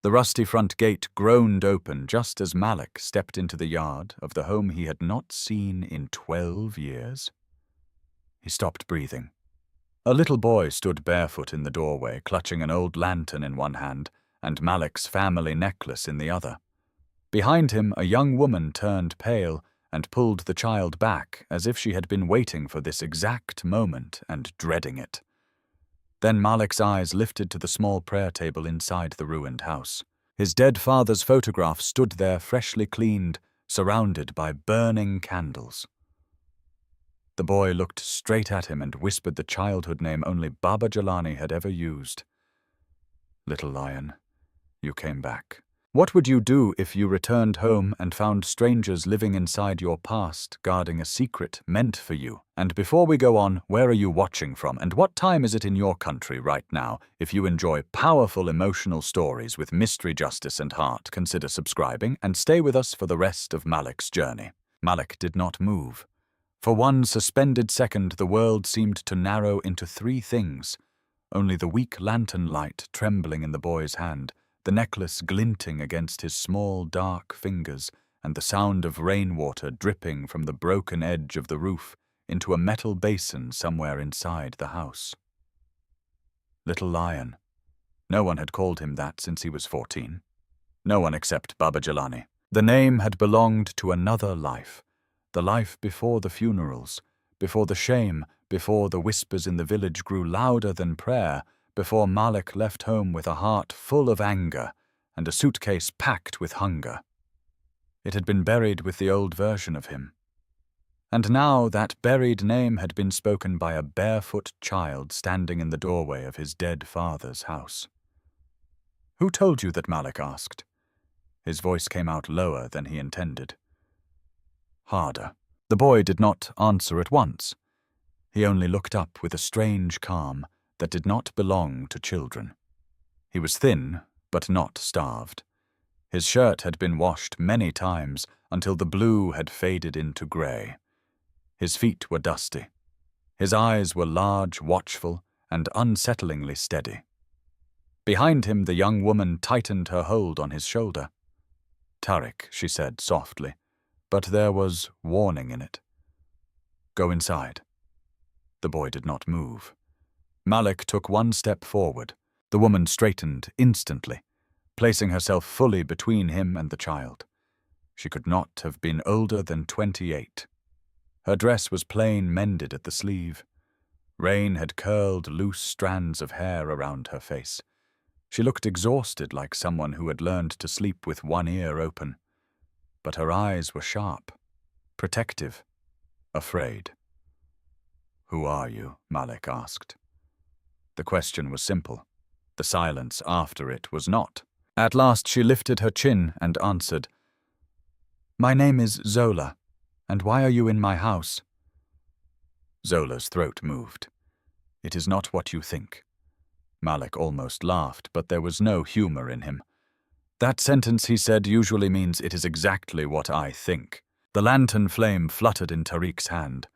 The rusty front gate groaned open just as Malik stepped into the yard of the home he had not seen in 12 years. He stopped breathing. A little boy stood barefoot in the doorway, clutching an old lantern in one hand and Malik's family necklace in the other. Behind him, a young woman turned pale and pulled the child back as if she had been waiting for this exact moment and dreading it. Then Malik's eyes lifted to the small prayer table inside the ruined house. His dead father's photograph stood there freshly cleaned, surrounded by burning candles. The boy looked straight at him and whispered the childhood name only Baba Jelani had ever used. "Little lion, you came back. What would you do if you returned home and found strangers living inside your past, guarding a secret meant for you? And before we go on, where are you watching from, and what time is it in your country right now? If you enjoy powerful emotional stories with mystery, justice, and heart, consider subscribing and stay with us for the rest of Malik's journey." Malik did not move. For one suspended second, the world seemed to narrow into three things. Only the weak lantern light trembling in the boy's hand, the necklace glinting against his small, dark fingers, and the sound of rainwater dripping from the broken edge of the roof into a metal basin somewhere inside the house. Little Lion. No one had called him that since he was 14. No one except Baba Jelani. The name had belonged to another life. The life before the funerals, before the shame, before the whispers in the village grew louder than prayer, before Malik left home with a heart full of anger and a suitcase packed with hunger. It had been buried with the old version of him. And now that buried name had been spoken by a barefoot child standing in the doorway of his dead father's house. "Who told you that?" Malik asked. His voice came out lower than he intended. Harder. The boy did not answer at once. He only looked up with a strange calm that did not belong to children. He was thin, but not starved. His shirt had been washed many times until the blue had faded into grey. His feet were dusty. His eyes were large, watchful, and unsettlingly steady. Behind him, the young woman tightened her hold on his shoulder. "Tariq," she said softly, but there was warning in it. "Go inside." The boy did not move. Malik took one step forward. The woman straightened instantly, placing herself fully between him and the child. She could not have been older than 28. Her dress was plain mended at the sleeve. Rain had curled loose strands of hair around her face. She looked exhausted, like someone who had learned to sleep with one ear open. But her eyes were sharp, protective, afraid. "Who are you?" Malik asked. The question was simple. The silence after it was not. At last she lifted her chin and answered, "My name is Zola, and why are you in my house?" Zola's throat moved. "It is not what you think." Malik almost laughed, but there was no humor in him. "That sentence," he said, "usually means it is exactly what I think." The lantern flame fluttered in Tariq's hand.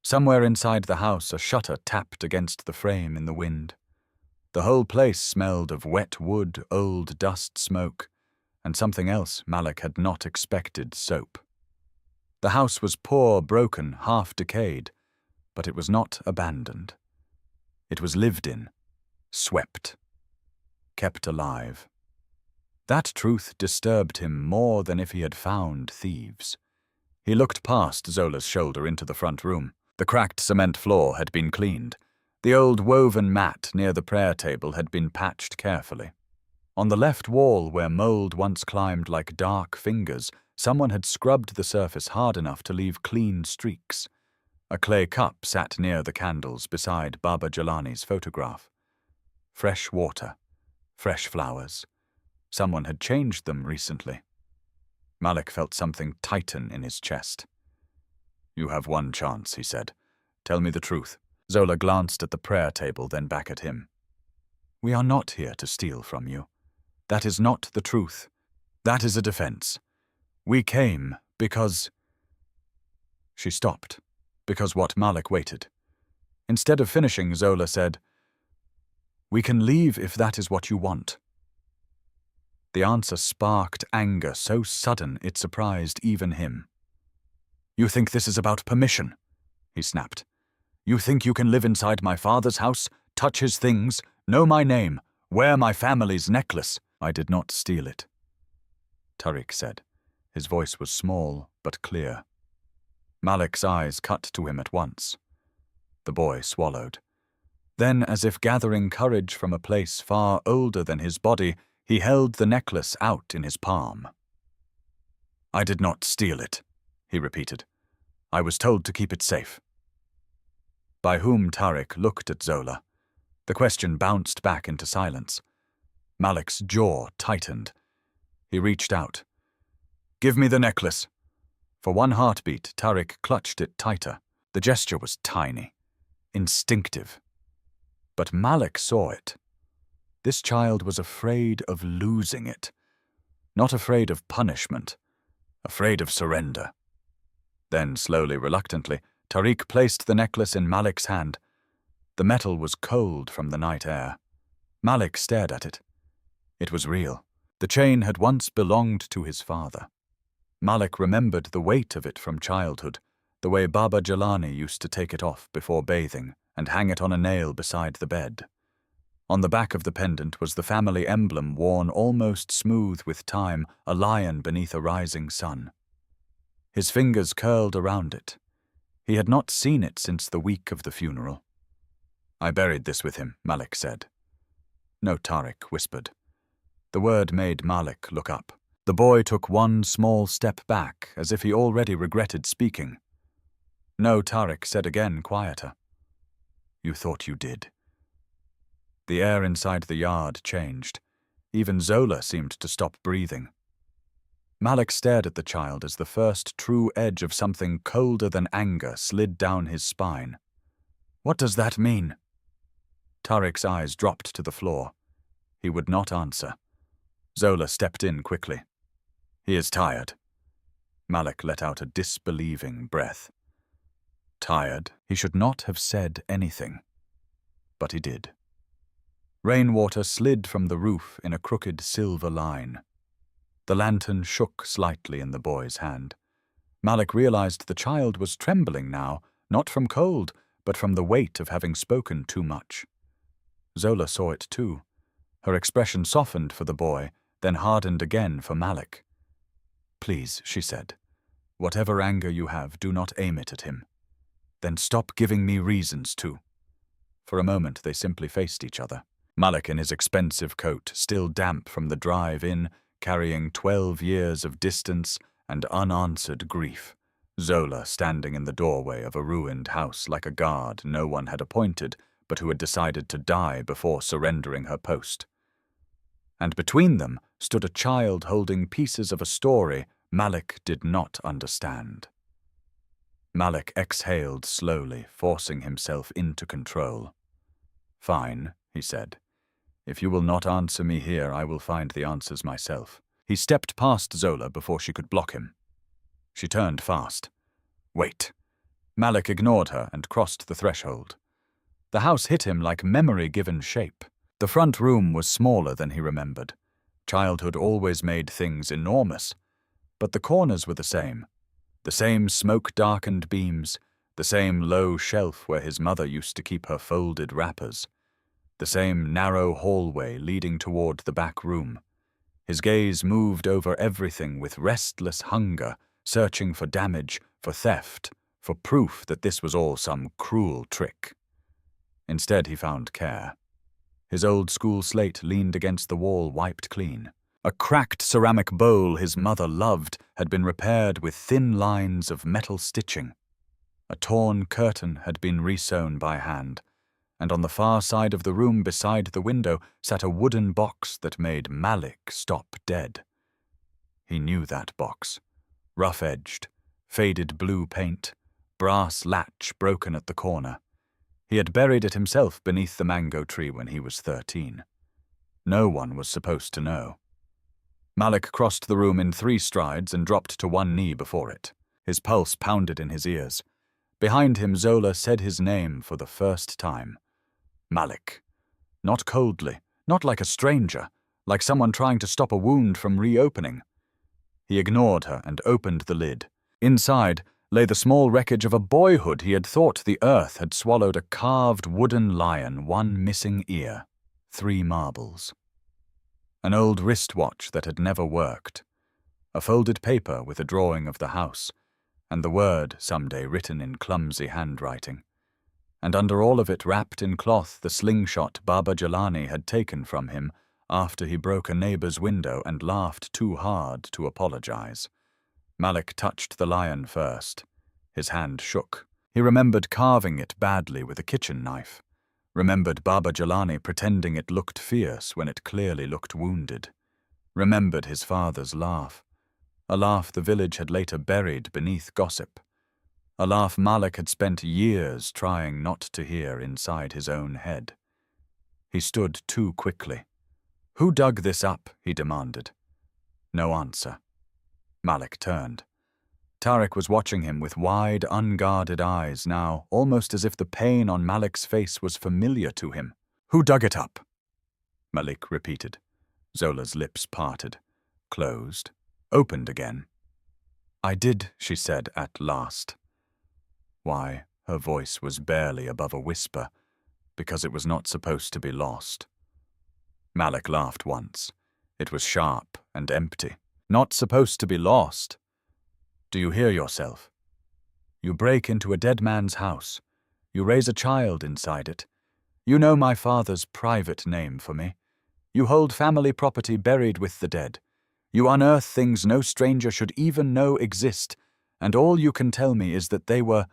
Somewhere inside the house, a shutter tapped against the frame in the wind. The whole place smelled of wet wood, old dust smoke, and something else Malik had not expected: soap. The house was poor, broken, half-decayed, but it was not abandoned. It was lived in, swept, kept alive. That truth disturbed him more than if he had found thieves. He looked past Zola's shoulder into the front room. The cracked cement floor had been cleaned. The old woven mat near the prayer table had been patched carefully. On the left wall, where mold once climbed like dark fingers, someone had scrubbed the surface hard enough to leave clean streaks. A clay cup sat near the candles beside Baba Jelani's photograph. Fresh water, fresh flowers. Someone had changed them recently. Malik felt something tighten in his chest. "You have one chance," he said. "Tell me the truth." Zola glanced at the prayer table, then back at him. "We are not here to steal from you. That is not the truth. That is a defense. We came because—" She stopped, because what Malik waited. Instead of finishing, Zola said, "We can leave if that is what you want." The answer sparked anger so sudden it surprised even him. "You think this is about permission?" he snapped. "You think you can live inside my father's house, touch his things, know my name, wear my family's necklace?" "I did not steal it," Tariq said. His voice was small but clear. Malik's eyes cut to him at once. The boy swallowed. Then, as if gathering courage from a place far older than his body, he held the necklace out in his palm. "I did not steal it," he repeated. "I was told to keep it safe." By whom Tariq looked at Zola. The question bounced back into silence. Malik's jaw tightened. He reached out. "Give me the necklace." For one heartbeat, Tariq clutched it tighter. The gesture was tiny, instinctive. But Malik saw it. This child was afraid of losing it. Not afraid of punishment. Afraid of surrender. Then, slowly, reluctantly, Tariq placed the necklace in Malik's hand. The metal was cold from the night air. Malik stared at it. It was real. The chain had once belonged to his father. Malik remembered the weight of it from childhood, the way Baba Jalani used to take it off before bathing and hang it on a nail beside the bed. On the back of the pendant was the family emblem worn almost smooth with time, a lion beneath a rising sun. His fingers curled around it. He had not seen it since the week of the funeral. "I buried this with him," Malik said. "No," Tariq whispered. The word made Malik look up. The boy took one small step back, as if he already regretted speaking. "No," Tariq said again, quieter. "You thought you did." The air inside the yard changed. Even Zola seemed to stop breathing. Malik stared at the child as the first true edge of something colder than anger slid down his spine. "What does that mean?" Tariq's eyes dropped to the floor. He would not answer. Zola stepped in quickly. "He is tired." Malik let out a disbelieving breath. Tired? He should not have said anything. But he did. Rainwater slid from the roof in a crooked silver line. The lantern shook slightly in the boy's hand. Malik realized the child was trembling now, not from cold, but from the weight of having spoken too much. Zola saw it too. Her expression softened for the boy, then hardened again for Malik. "Please," she said, "whatever anger you have, do not aim it at him. Then stop giving me reasons to." For a moment they simply faced each other. Malik in his expensive coat, still damp from the drive in, carrying 12 years of distance and unanswered grief. Zola standing in the doorway of a ruined house like a guard no one had appointed, but who had decided to die before surrendering her post. And between them stood a child holding pieces of a story Malik did not understand. Malik exhaled slowly, forcing himself into control. "Fine," he said. "If you will not answer me here, I will find the answers myself." He stepped past Zola before she could block him. She turned fast. "Wait." Malik ignored her and crossed the threshold. The house hit him like memory-given shape. The front room was smaller than he remembered. Childhood always made things enormous. But the corners were the same. The same smoke-darkened beams, the same low shelf where his mother used to keep her folded wrappers. The same narrow hallway leading toward the back room. His gaze moved over everything with restless hunger, searching for damage, for theft, for proof that this was all some cruel trick. Instead, he found care. His old school slate leaned against the wall, wiped clean. A cracked ceramic bowl his mother loved had been repaired with thin lines of metal stitching. A torn curtain had been resewn by hand, and on the far side of the room beside the window sat a wooden box that made Malik stop dead. He knew that box. Rough-edged, faded blue paint, brass latch broken at the corner. He had buried it himself beneath the mango tree when he was 13. No one was supposed to know. Malik crossed the room in 3 strides and dropped to one knee before it. His pulse pounded in his ears. Behind him, Zola said his name for the first time. Malik. Not coldly, not like a stranger, like someone trying to stop a wound from reopening. He ignored her and opened the lid. Inside lay the small wreckage of a boyhood he had thought the earth had swallowed a carved wooden lion, one missing ear, 3 marbles. An old wristwatch that had never worked, a folded paper with a drawing of the house, and the word someday written in clumsy handwriting. And under all of it, wrapped in cloth, the slingshot Baba Jelani had taken from him after he broke a neighbor's window and laughed too hard to apologize. Malik touched the lion first. His hand shook. He remembered carving it badly with a kitchen knife. Remembered Baba Jelani pretending it looked fierce when it clearly looked wounded. Remembered his father's laugh. A laugh the village had later buried beneath gossip. A laugh Malik had spent years trying not to hear inside his own head. He stood too quickly. "Who dug this up?" he demanded. No answer. Malik turned. Tariq was watching him with wide, unguarded eyes now, almost as if the pain on Malik's face was familiar to him. "Who dug it up?" Malik repeated. Zola's lips parted, closed, opened again. "I did," she said at last. Why, her voice was barely above a whisper, because it was not supposed to be lost. Malik laughed once. It was sharp and empty. Not supposed to be lost. Do you hear yourself? You break into a dead man's house. You raise a child inside it. You know my father's private name for me. You hold family property buried with the dead. You unearth things no stranger should even know exist, and all you can tell me is that they were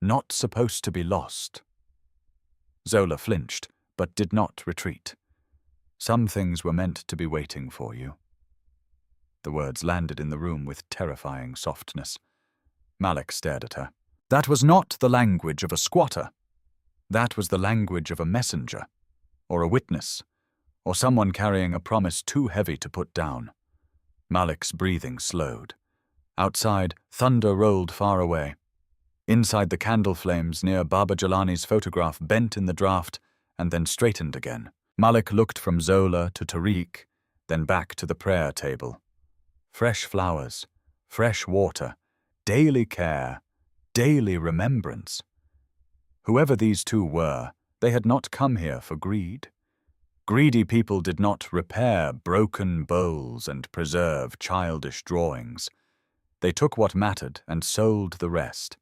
not supposed to be lost. Zola flinched, but did not retreat. Some things were meant to be waiting for you. The words landed in the room with terrifying softness. Malik stared at her. That was not the language of a squatter. That was the language of a messenger, or a witness, or someone carrying a promise too heavy to put down. Malik's breathing slowed. Outside, thunder rolled far away. Inside, the candle flames near Baba Jelani's photograph bent in the draught and then straightened again. Malik looked from Zola to Tariq, then back to the prayer table. Fresh flowers, fresh water, daily care, daily remembrance. Whoever these two were, they had not come here for greed. Greedy people did not repair broken bowls and preserve childish drawings. They took what mattered and sold the rest.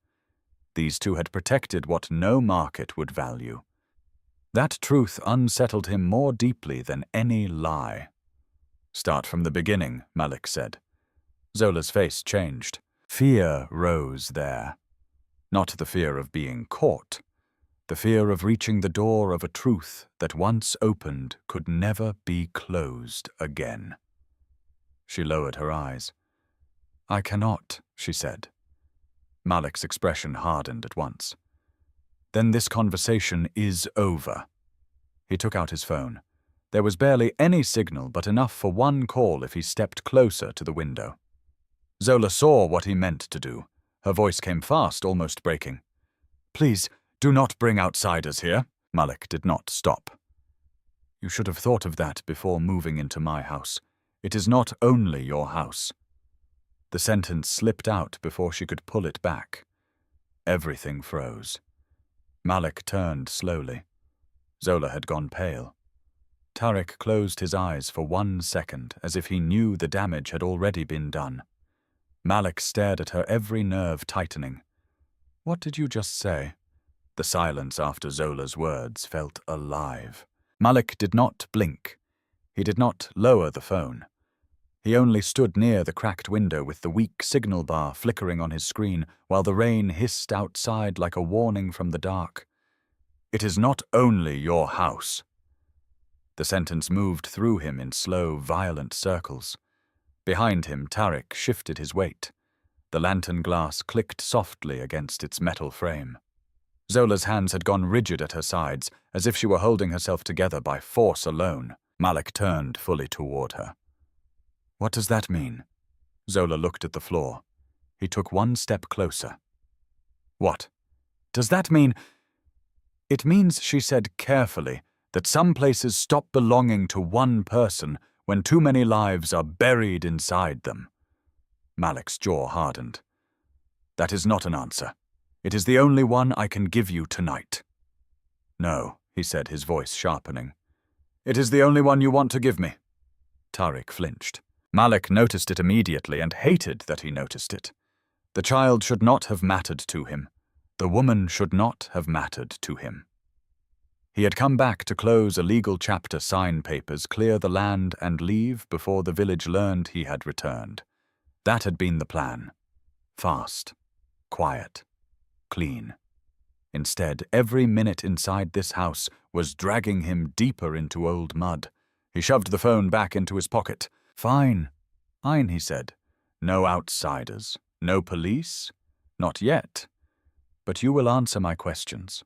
These two had protected what no market would value. That truth unsettled him more deeply than any lie. Start from the beginning, Malik said. Zola's face changed. Fear rose there. Not the fear of being caught. The fear of reaching the door of a truth that once opened could never be closed again. She lowered her eyes. "I cannot," she said. Malik's expression hardened at once. "Then this conversation is over." He took out his phone. There was barely any signal, but enough for one call if he stepped closer to the window. Zola saw what he meant to do. Her voice came fast, almost breaking. "Please, do not bring outsiders here." Malik did not stop. "You should have thought of that before moving into my house. It is not only your house." The sentence slipped out before she could pull it back. Everything froze. Malik turned slowly. Zola had gone pale. Tariq closed his eyes for 1 second, as if he knew the damage had already been done. Malik stared at her, every nerve tightening. "What did you just say?" The silence after Zola's words felt alive. Malik did not blink. He did not lower the phone. He only stood near the cracked window with the weak signal bar flickering on his screen while the rain hissed outside like a warning from the dark. "It is not only your house." The sentence moved through him in slow, violent circles. Behind him, Tariq shifted his weight. The lantern glass clicked softly against its metal frame. Zola's hands had gone rigid at her sides, as if she were holding herself together by force alone. Malik turned fully toward her. "What does that mean?" Zola looked at the floor. He took 1 step closer. "What? Does that mean—" "It means," she said carefully, "that some places stop belonging to one person when too many lives are buried inside them. Malik's jaw hardened. That is not an answer. It is the only one I can give you tonight. No, he said, his voice sharpening. It is the only one you want to give me. Tariq flinched. Malik noticed it immediately and hated that he noticed it. The child should not have mattered to him. The woman should not have mattered to him. He had come back to close a legal chapter, sign papers, clear the land, and leave before the village learned he had returned. That had been the plan. Fast, quiet, clean. Instead, every minute inside this house was dragging him deeper into old mud. He shoved the phone back into his pocket. Fine, he said. No outsiders, no police, not yet. But you will answer my questions.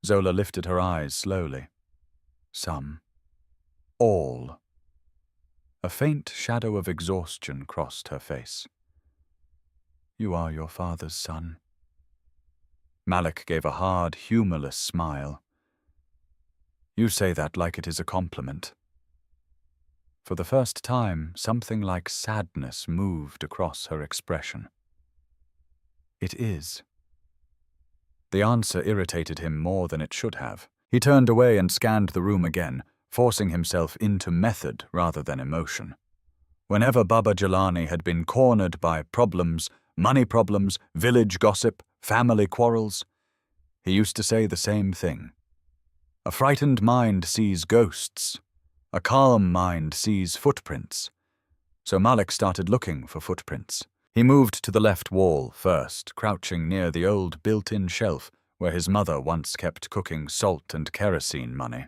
Zola lifted her eyes slowly. Some. All. A faint shadow of exhaustion crossed her face. You are your father's son. Malik gave a hard, humorless smile. You say that like it is a compliment. For the first time, something like sadness moved across her expression. It is. The answer irritated him more than it should have. He turned away and scanned the room again, forcing himself into method rather than emotion. Whenever Baba Jelani had been cornered by problems, money problems, village gossip, family quarrels, he used to say the same thing. A frightened mind sees ghosts. A calm mind sees footprints. So Malik started looking for footprints. He moved to the left wall first, crouching near the old built-in shelf where his mother once kept cooking salt and kerosene money.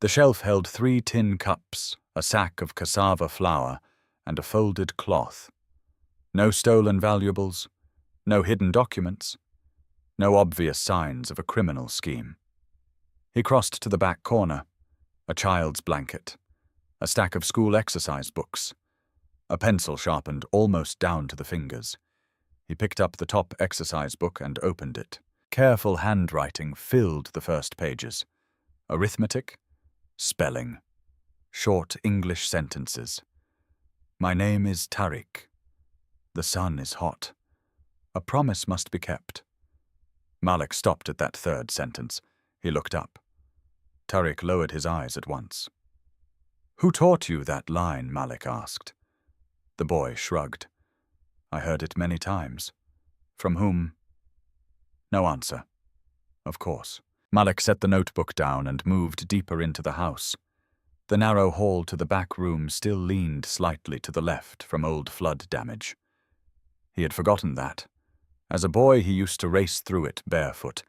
The shelf held 3 tin cups, a sack of cassava flour, and a folded cloth. No stolen valuables, no hidden documents, no obvious signs of a criminal scheme. He crossed to the back corner. A child's blanket, a stack of school exercise books, a pencil sharpened almost down to the fingers. He picked up the top exercise book and opened it. Careful handwriting filled the first pages. Arithmetic, spelling, short English sentences. My name is Tariq. The sun is hot. A promise must be kept. Malik stopped at that third sentence. He looked up. Tariq lowered his eyes at once. Who taught you that line? Malik asked. The boy shrugged. I heard it many times. From whom? No answer. Of course. Malik set the notebook down and moved deeper into the house. The narrow hall to the back room still leaned slightly to the left from old flood damage. He had forgotten that. As a boy, he used to race through it barefoot,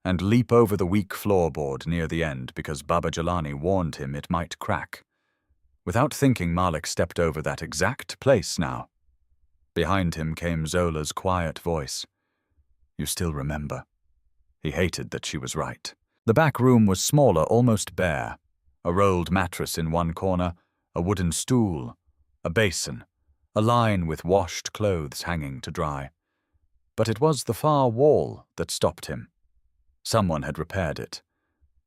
and leap over the weak floorboard near the end because Baba Jelani warned him it might crack. Without thinking, Malik stepped over that exact place now. Behind him came Zola's quiet voice. You still remember. He hated that she was right. The back room was smaller, almost bare. A rolled mattress in one corner, a wooden stool, a basin, a line with washed clothes hanging to dry. But it was the far wall that stopped him. Someone had repaired it.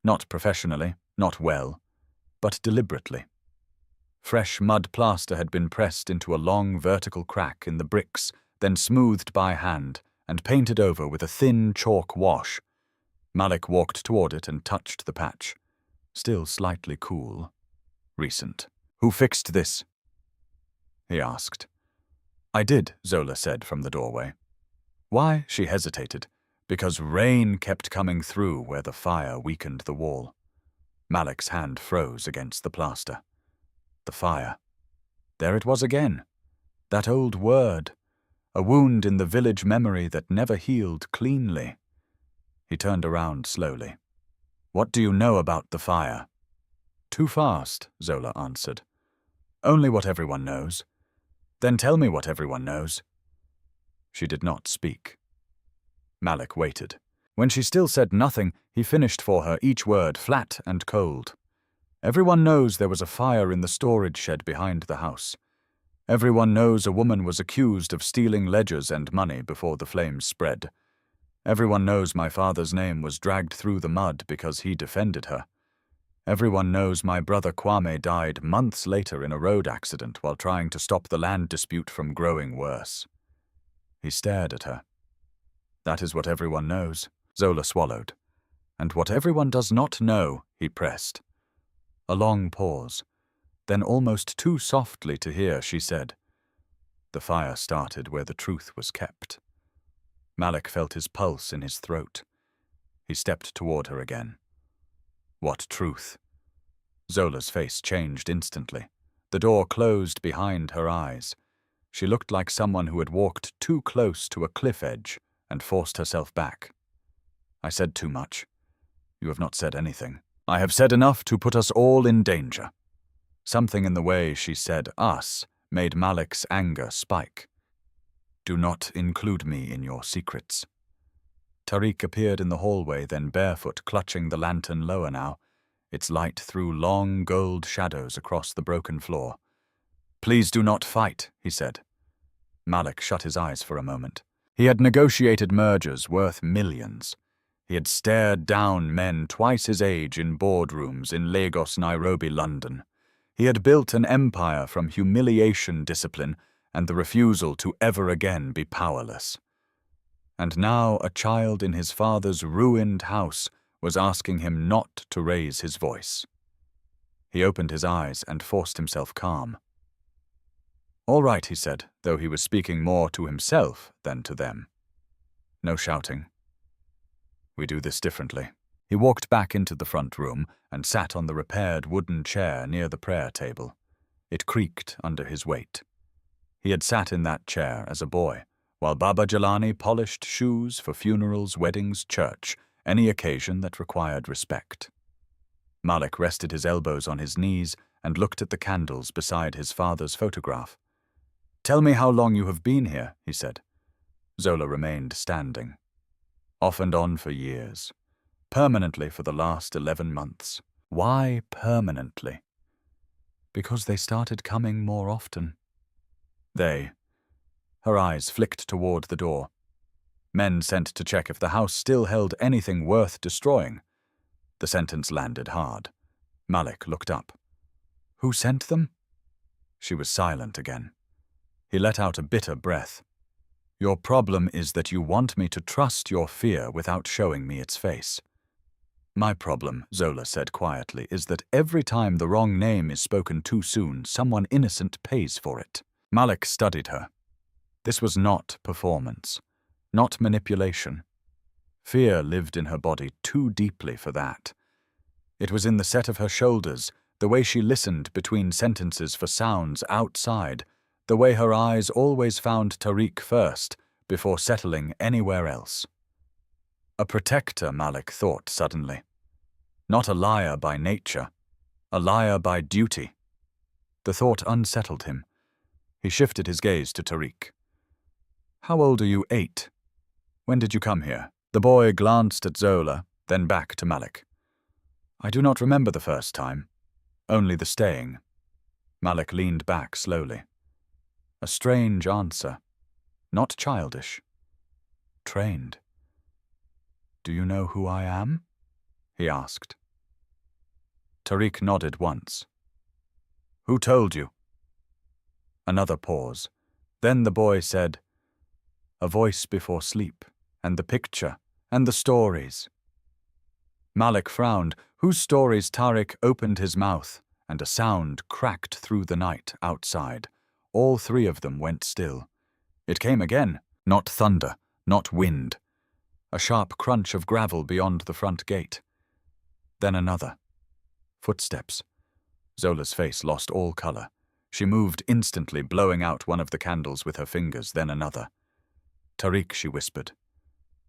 Not professionally, not well, but deliberately. Fresh mud plaster had been pressed into a long vertical crack in the bricks, then smoothed by hand and painted over with a thin chalk wash. Malik walked toward it and touched the patch. Still slightly cool. Recent. Who fixed this? He asked. I did, Zola said from the doorway. Why? She hesitated. Because rain kept coming through where the fire weakened the wall. Malik's hand froze against the plaster. The fire. There it was again. That old word. A wound in the village memory that never healed cleanly. He turned around slowly. What do you know about the fire? Too fast, Zola answered. Only what everyone knows. Then tell me what everyone knows. She did not speak. Malik waited. When she still said nothing, he finished for her each word flat and cold. Everyone knows there was a fire in the storage shed behind the house. Everyone knows a woman was accused of stealing ledgers and money before the flames spread. Everyone knows my father's name was dragged through the mud because he defended her. Everyone knows my brother Kwame died months later in a road accident while trying to stop the land dispute from growing worse. He stared at her. That is what everyone knows. Zola swallowed. And what everyone does not know, he pressed. A long pause. Then almost too softly to hear, she said, "The fire started where the truth was kept." Malik felt his pulse in his throat. He stepped toward her again. What truth? Zola's face changed instantly. The door closed behind her eyes. She looked like someone who had walked too close to a cliff edge and forced herself back. I said too much. You have not said anything. I have said enough to put us all in danger. Something in the way she said us made Malik's anger spike. Do not include me in your secrets. Tariq appeared in the hallway, then barefoot, clutching the lantern lower now. Its light threw long gold shadows across the broken floor. Please do not fight, he said. Malik shut his eyes for a moment. He had negotiated mergers worth millions. He had stared down men twice his age in boardrooms in Lagos, Nairobi, London. He had built an empire from humiliation, discipline, and the refusal to ever again be powerless. And now a child in his father's ruined house was asking him not to raise his voice. He opened his eyes and forced himself calm. All right, he said, though he was speaking more to himself than to them. No shouting. We do this differently. He walked back into the front room and sat on the repaired wooden chair near the prayer table. It creaked under his weight. He had sat in that chair as a boy, while Baba Jelani polished shoes for funerals, weddings, church, any occasion that required respect. Malik rested his elbows on his knees and looked at the candles beside his father's photograph. Tell me how long you have been here, he said. Zola remained standing. Off and on for years. Permanently for the last 11 months. Why permanently? Because they started coming more often. They. Her eyes flicked toward the door. Men sent to check if the house still held anything worth destroying. The sentence landed hard. Malik looked up. Who sent them? She was silent again. He let out a bitter breath. Your problem is that you want me to trust your fear without showing me its face. My problem, Zola said quietly, is that every time the wrong name is spoken too soon, someone innocent pays for it. Malik studied her. This was not performance, not manipulation. Fear lived in her body too deeply for that. It was in the set of her shoulders, the way she listened between sentences for sounds outside, the way her eyes always found Tariq first, before settling anywhere else. A protector, Malik thought suddenly. Not a liar by nature, a liar by duty. The thought unsettled him. He shifted his gaze to Tariq. How old are you? 8. When did you come here? The boy glanced at Zola, then back to Malik. I do not remember the first time, only the staying. Malik leaned back slowly. A strange answer, not childish. Trained. Do you know who I am? He asked. Tariq nodded once. Who told you? Another pause. Then the boy said, a voice before sleep, and the picture, and the stories. Malik frowned. Whose stories? Tariq opened his mouth, and a sound cracked through the night outside. All 3 of them went still. It came again, not thunder, not wind. A sharp crunch of gravel beyond the front gate. Then another. Footsteps. Zola's face lost all color. She moved instantly, blowing out one of the candles with her fingers, then another. Tariq, she whispered.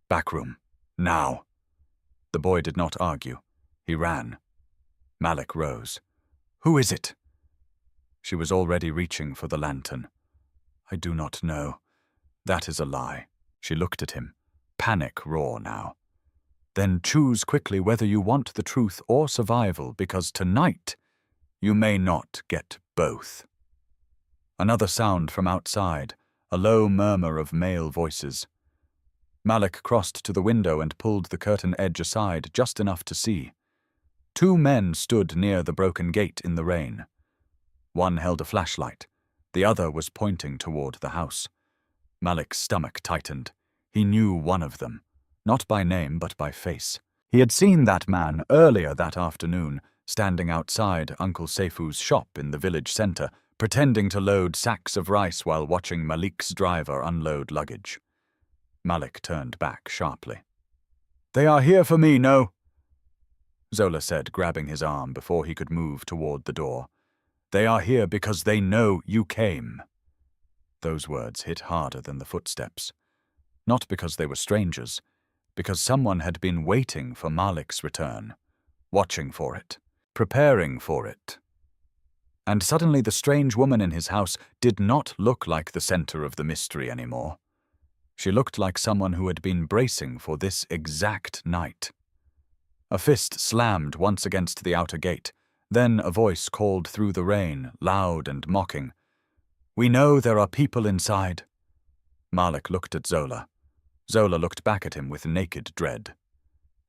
Back room. Now. The boy did not argue. He ran. Malik rose. Who is it? She was already reaching for the lantern. I do not know. That is a lie. She looked at him. Panic raw now. Then choose quickly whether you want the truth or survival, because tonight you may not get both. Another sound from outside, a low murmur of male voices. Malik crossed to the window and pulled the curtain edge aside just enough to see. 2 men stood near the broken gate in the rain. One held a flashlight. The other was pointing toward the house. Malik's stomach tightened. He knew one of them, not by name but by face. He had seen that man earlier that afternoon, standing outside Uncle Seifu's shop in the village center, pretending to load sacks of rice while watching Malik's driver unload luggage. Malik turned back sharply. "They are here for me, no?" Zola said, grabbing his arm before he could move toward the door. "They are here because they know you came." Those words hit harder than the footsteps. Not because they were strangers, because someone had been waiting for Malik's return, watching for it, preparing for it. And suddenly the strange woman in his house did not look like the center of the mystery anymore. She looked like someone who had been bracing for this exact night. A fist slammed once against the outer gate. Then a voice called through the rain, loud and mocking. "We know there are people inside." Malik looked at Zola. Zola looked back at him with naked dread.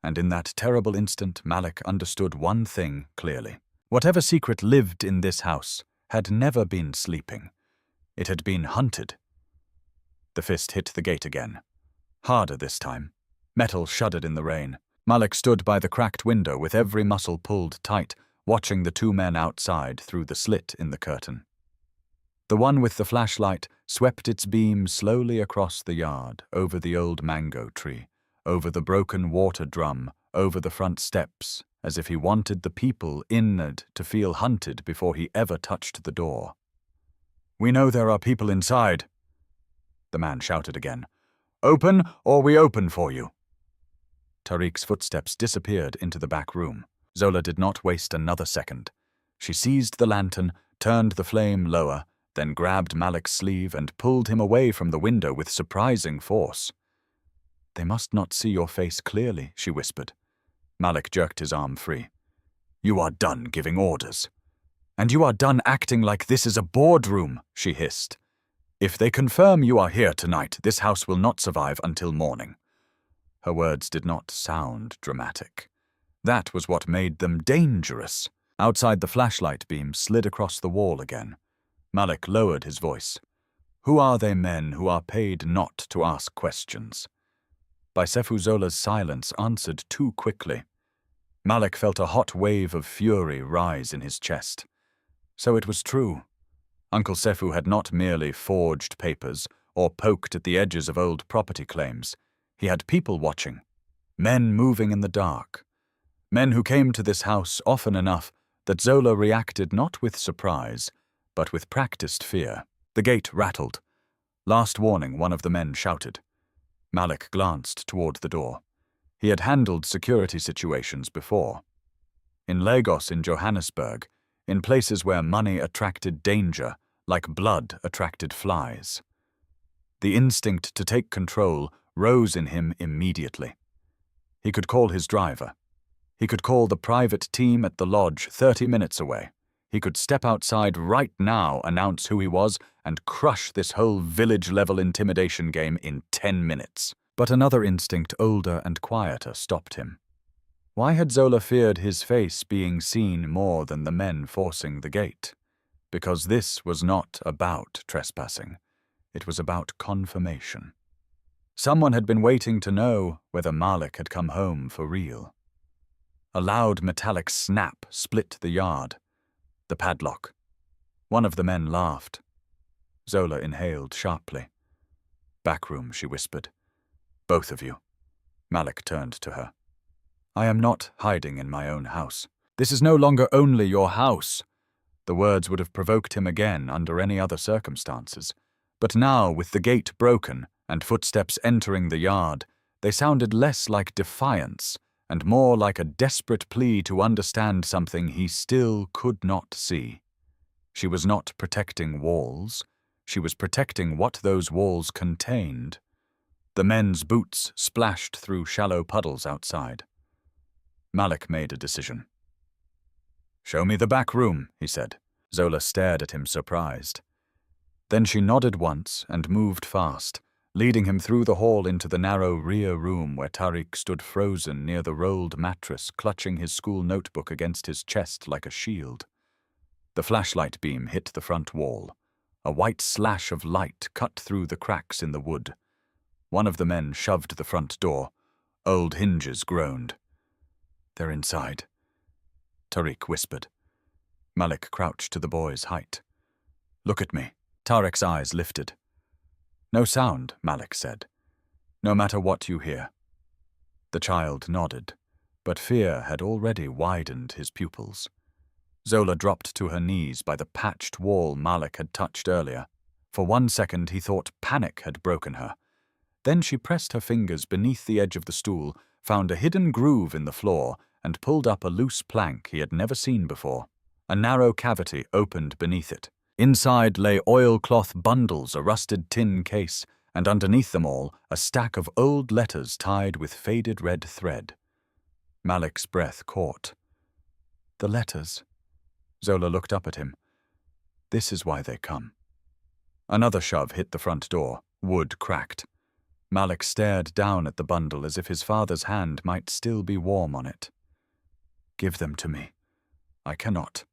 And in that terrible instant, Malik understood one thing clearly. Whatever secret lived in this house had never been sleeping. It had been hunted. The fist hit the gate again. Harder this time. Metal shuddered in the rain. Malik stood by the cracked window with every muscle pulled tight, watching the 2 men outside through the slit in the curtain. The one with the flashlight swept its beam slowly across the yard, over the old mango tree, over the broken water drum, over the front steps, as if he wanted the people inward to feel hunted before he ever touched the door. "We know there are people inside," the man shouted again. "Open, or we open for you." Tariq's footsteps disappeared into the back room. Zola did not waste another second. She seized the lantern, turned the flame lower, then grabbed Malik's sleeve and pulled him away from the window with surprising force. "They must not see your face clearly," she whispered. Malik jerked his arm free. "You are done giving orders. And you are done acting like this is a boardroom," she hissed. "If they confirm you are here tonight, this house will not survive until morning." Her words did not sound dramatic. That was what made them dangerous. Outside, the flashlight beam slid across the wall again. Malik lowered his voice. "Who are they men who are paid not to ask questions?" By Seifu Zola's silence answered too quickly. Malik felt a hot wave of fury rise in his chest. So it was true. Uncle Seifu had not merely forged papers or poked at the edges of old property claims. He had people watching, men moving in the dark, men who came to this house often enough that Zola reacted not with surprise, but with practiced fear. The gate rattled. "Last warning," one of the men shouted. Malik glanced toward the door. He had handled security situations before. In Lagos, in Johannesburg, in places where money attracted danger, like blood attracted flies. The instinct to take control rose in him immediately. He could call his driver. He could call the private team at the lodge 30 minutes away. He could step outside right now, announce who he was, and crush this whole village-level intimidation game in 10 minutes. But another instinct, older and quieter, stopped him. Why had Zola feared his face being seen more than the men forcing the gate? Because this was not about trespassing. It was about confirmation. Someone had been waiting to know whether Malik had come home for real. A loud metallic snap split the yard. The padlock. One of the men laughed. Zola inhaled sharply. "Backroom," she whispered. "Both of you." Malik turned to her. "I am not hiding in my own house. This is no longer only your house." The words would have provoked him again under any other circumstances. But now, with the gate broken and footsteps entering the yard, they sounded less like defiance and more like a desperate plea to understand something he still could not see. She was not protecting walls. She was protecting what those walls contained. The men's boots splashed through shallow puddles outside. Malik made a decision. "Show me the back room," he said. Zola stared at him surprised. Then she nodded once and moved fast, leading him through the hall into the narrow rear room where Tariq stood frozen near the rolled mattress, clutching his school notebook against his chest like a shield. The flashlight beam hit the front wall. A white slash of light cut through the cracks in the wood. One of the men shoved the front door. Old hinges groaned. "They're inside," Tariq whispered. Malik crouched to the boy's height. "Look at me." Tariq's eyes lifted. "No sound," Malik said. "No matter what you hear." The child nodded, but fear had already widened his pupils. Zola dropped to her knees by the patched wall Malik had touched earlier. For 1 second he thought panic had broken her. Then she pressed her fingers beneath the edge of the stool, found a hidden groove in the floor, and pulled up a loose plank he had never seen before. A narrow cavity opened beneath it. Inside lay oilcloth bundles, a rusted tin case, and underneath them all, a stack of old letters tied with faded red thread. Malik's breath caught. "The letters." Zola looked up at him. "This is why they come." Another shove hit the front door. Wood cracked. Malik stared down at the bundle as if his father's hand might still be warm on it. "Give them to me. I cannot."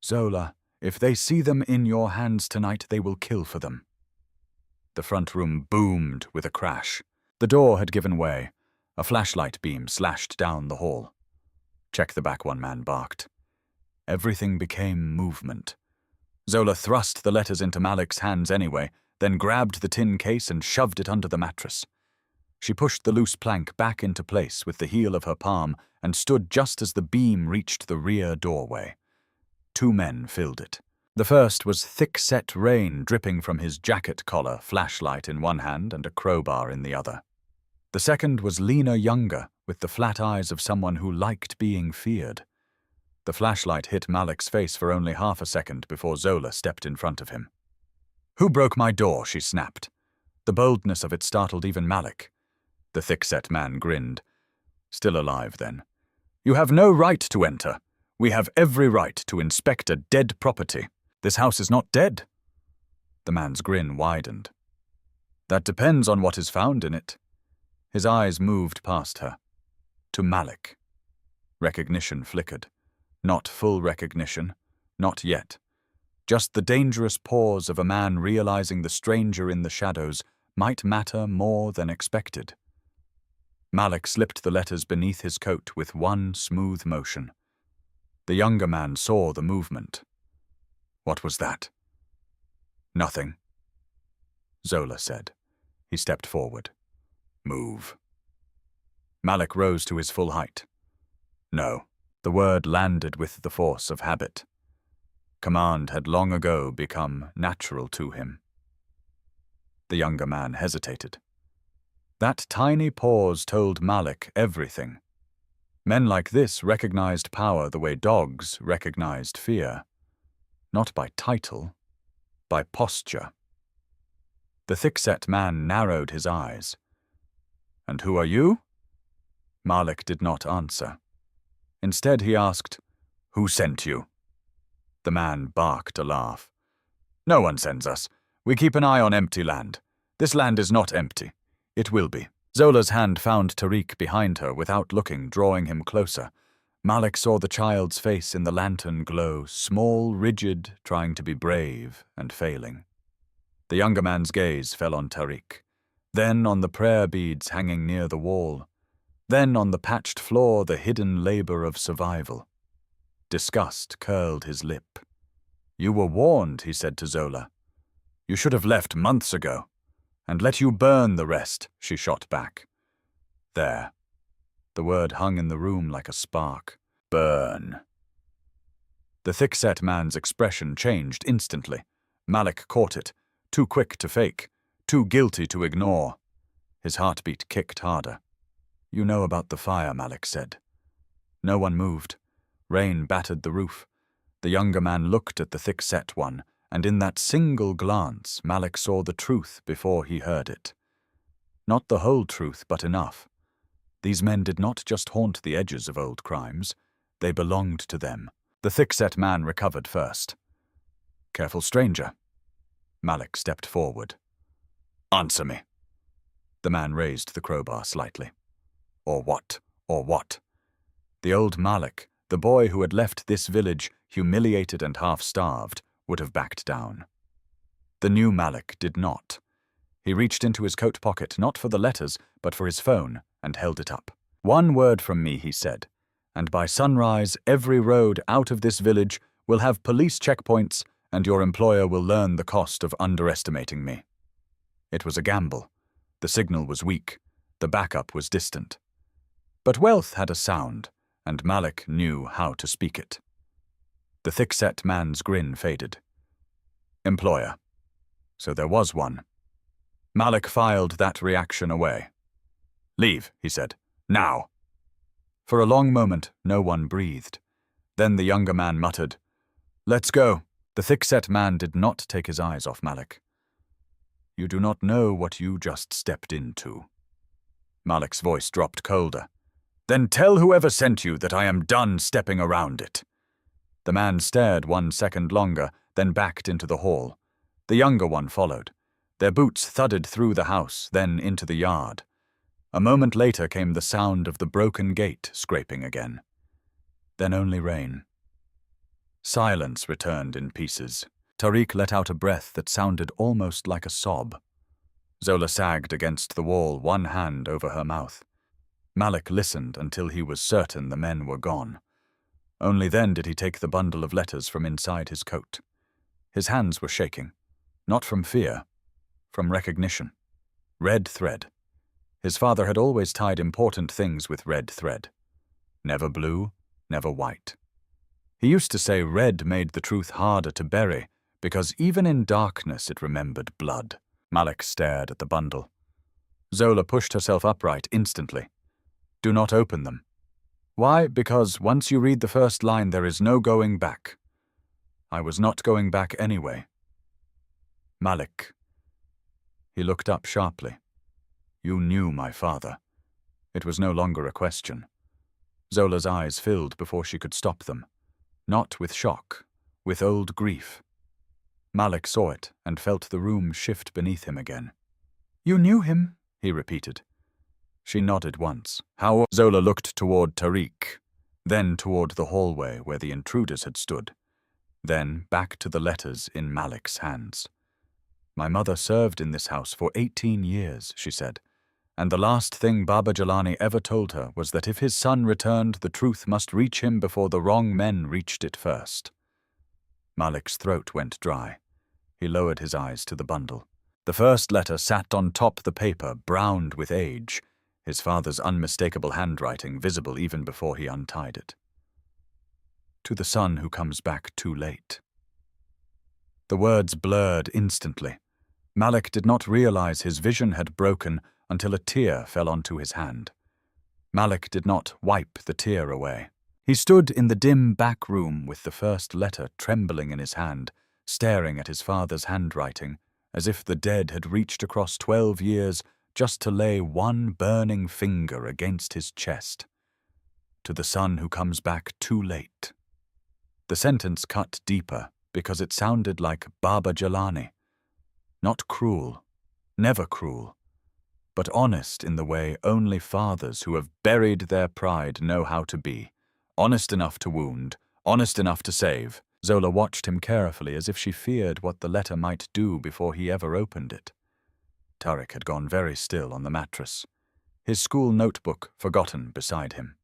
"Zola, if they see them in your hands tonight, they will kill for them." The front room boomed with a crash. The door had given way. A flashlight beam slashed down the hall. "Check the back," one man barked. Everything became movement. Zola thrust the letters into Malik's hands anyway, then grabbed the tin case and shoved it under the mattress. She pushed the loose plank back into place with the heel of her palm and stood just as the beam reached the rear doorway. 2 men filled it. The first was thick-set rain dripping from his jacket collar, flashlight in one hand and a crowbar in the other. The second was Lena Younger, with the flat eyes of someone who liked being feared. The flashlight hit Malik's face for only half a second before Zola stepped in front of him. "Who broke my door?" she snapped. The boldness of it startled even Malik. The thick-set man grinned. "Still alive, then. You have no right to enter. We have every right to inspect a dead property. This house is not dead." The man's grin widened. "That depends on what is found in it." His eyes moved past her. To Malik. Recognition flickered. Not full recognition. Not yet. Just the dangerous pause of a man realizing the stranger in the shadows might matter more than expected. Malik slipped the letters beneath his coat with one smooth motion. The younger man saw the movement. "What was that?" "Nothing," Zola said. He stepped forward. "Move." Malik rose to his full height. "No." The word landed with the force of habit. Command had long ago become natural to him. The younger man hesitated. That tiny pause told Malik everything. Men like this recognized power the way dogs recognized fear. Not by title, by posture. The thick-set man narrowed his eyes. "And who are you?" Malik did not answer. Instead he asked, "Who sent you?" The man barked a laugh. "No one sends us. We keep an eye on empty land. This land is not empty. It will be." Zola's hand found Tariq behind her without looking, drawing him closer. Malik saw the child's face in the lantern glow, small, rigid, trying to be brave and failing. The younger man's gaze fell on Tariq, then on the prayer beads hanging near the wall, then on the patched floor, the hidden labor of survival. Disgust curled his lip. "You were warned," he said to Zola. "You should have left months ago, and let you burn the rest," she shot back. "There." The word hung in the room like a spark. "Burn." The thick-set man's expression changed instantly. Malik caught it, too quick to fake, too guilty to ignore. His heartbeat kicked harder. "You know about the fire," Malik said. No one moved. Rain battered the roof. The younger man looked at the thick-set one, and in that single glance Malik saw the truth before he heard it. Not the whole truth, but enough. These men did not just haunt the edges of old crimes. They belonged to them. The thick-set man recovered first. "Careful, stranger." Malik stepped forward. Answer me." The man raised the crowbar slightly. "Or what? Or what?" The old Malik, the boy who had left this village humiliated and half-starved, would have backed down. The new Malik did not. He reached into his coat pocket, not for the letters, but for his phone, and held it up. "One word from me," he said, "and by sunrise every road out of this village will have police checkpoints, and your employer will learn the cost of underestimating me." It was a gamble. The signal was weak. The backup was distant. But wealth had a sound, and Malik knew how to speak it. The thick-set man's grin faded. Employer. So there was one. Malik filed that reaction away. "Leave," he said. "Now." For a long moment, no one breathed. Then the younger man muttered, "Let's go." The thick-set man did not take his eyes off Malik. "You do not know what you just stepped into." Malik's voice dropped colder. "Then tell whoever sent you that I am done stepping around it." The man stared 1 second longer, then backed into the hall. The younger one followed. Their boots thudded through the house, then into the yard. A moment later came the sound of the broken gate scraping again. Then only rain. Silence returned in pieces. Tariq let out a breath that sounded almost like a sob. Zola sagged against the wall, one hand over her mouth. Malik listened until he was certain the men were gone. Only then did he take the bundle of letters from inside his coat. His hands were shaking, not from fear, from recognition. Red thread. His father had always tied important things with red thread. Never blue, never white. He used to say red made the truth harder to bury, because even in darkness it remembered blood. Malik stared at the bundle. Zola pushed herself upright instantly. "Do not open them." "Why? Because once you read the first line there is no going back." "I was not going back anyway." "Malik." He looked up sharply. "You knew my father." It was no longer a question. Zola's eyes filled before she could stop them. Not with shock, with old grief. Malik saw it and felt the room shift beneath him again. "You knew him," he repeated. She nodded once. How? Zola looked toward Tariq, then toward the hallway where the intruders had stood, then back to the letters in Malik's hands. "My mother served in this house for 18 years, she said, and the last thing Baba Jalani ever told her was that if his son returned, the truth must reach him before the wrong men reached it first." Malik's throat went dry. He lowered his eyes to the bundle. The first letter sat on top the paper, browned with age, his father's unmistakable handwriting visible even before he untied it. "To the son who comes back too late." The words blurred instantly. Malik did not realize his vision had broken until a tear fell onto his hand. Malik did not wipe the tear away. He stood in the dim back room with the first letter trembling in his hand, staring at his father's handwriting, as if the dead had reached across 12 years just to lay one burning finger against his chest. "To the son who comes back too late." The sentence cut deeper because it sounded like Baba Jalani. Not cruel, never cruel, but honest in the way only fathers who have buried their pride know how to be. Honest enough to wound, honest enough to save. Zola watched him carefully as if she feared what the letter might do before he ever opened it. Tariq had gone very still on the mattress, his school notebook forgotten beside him.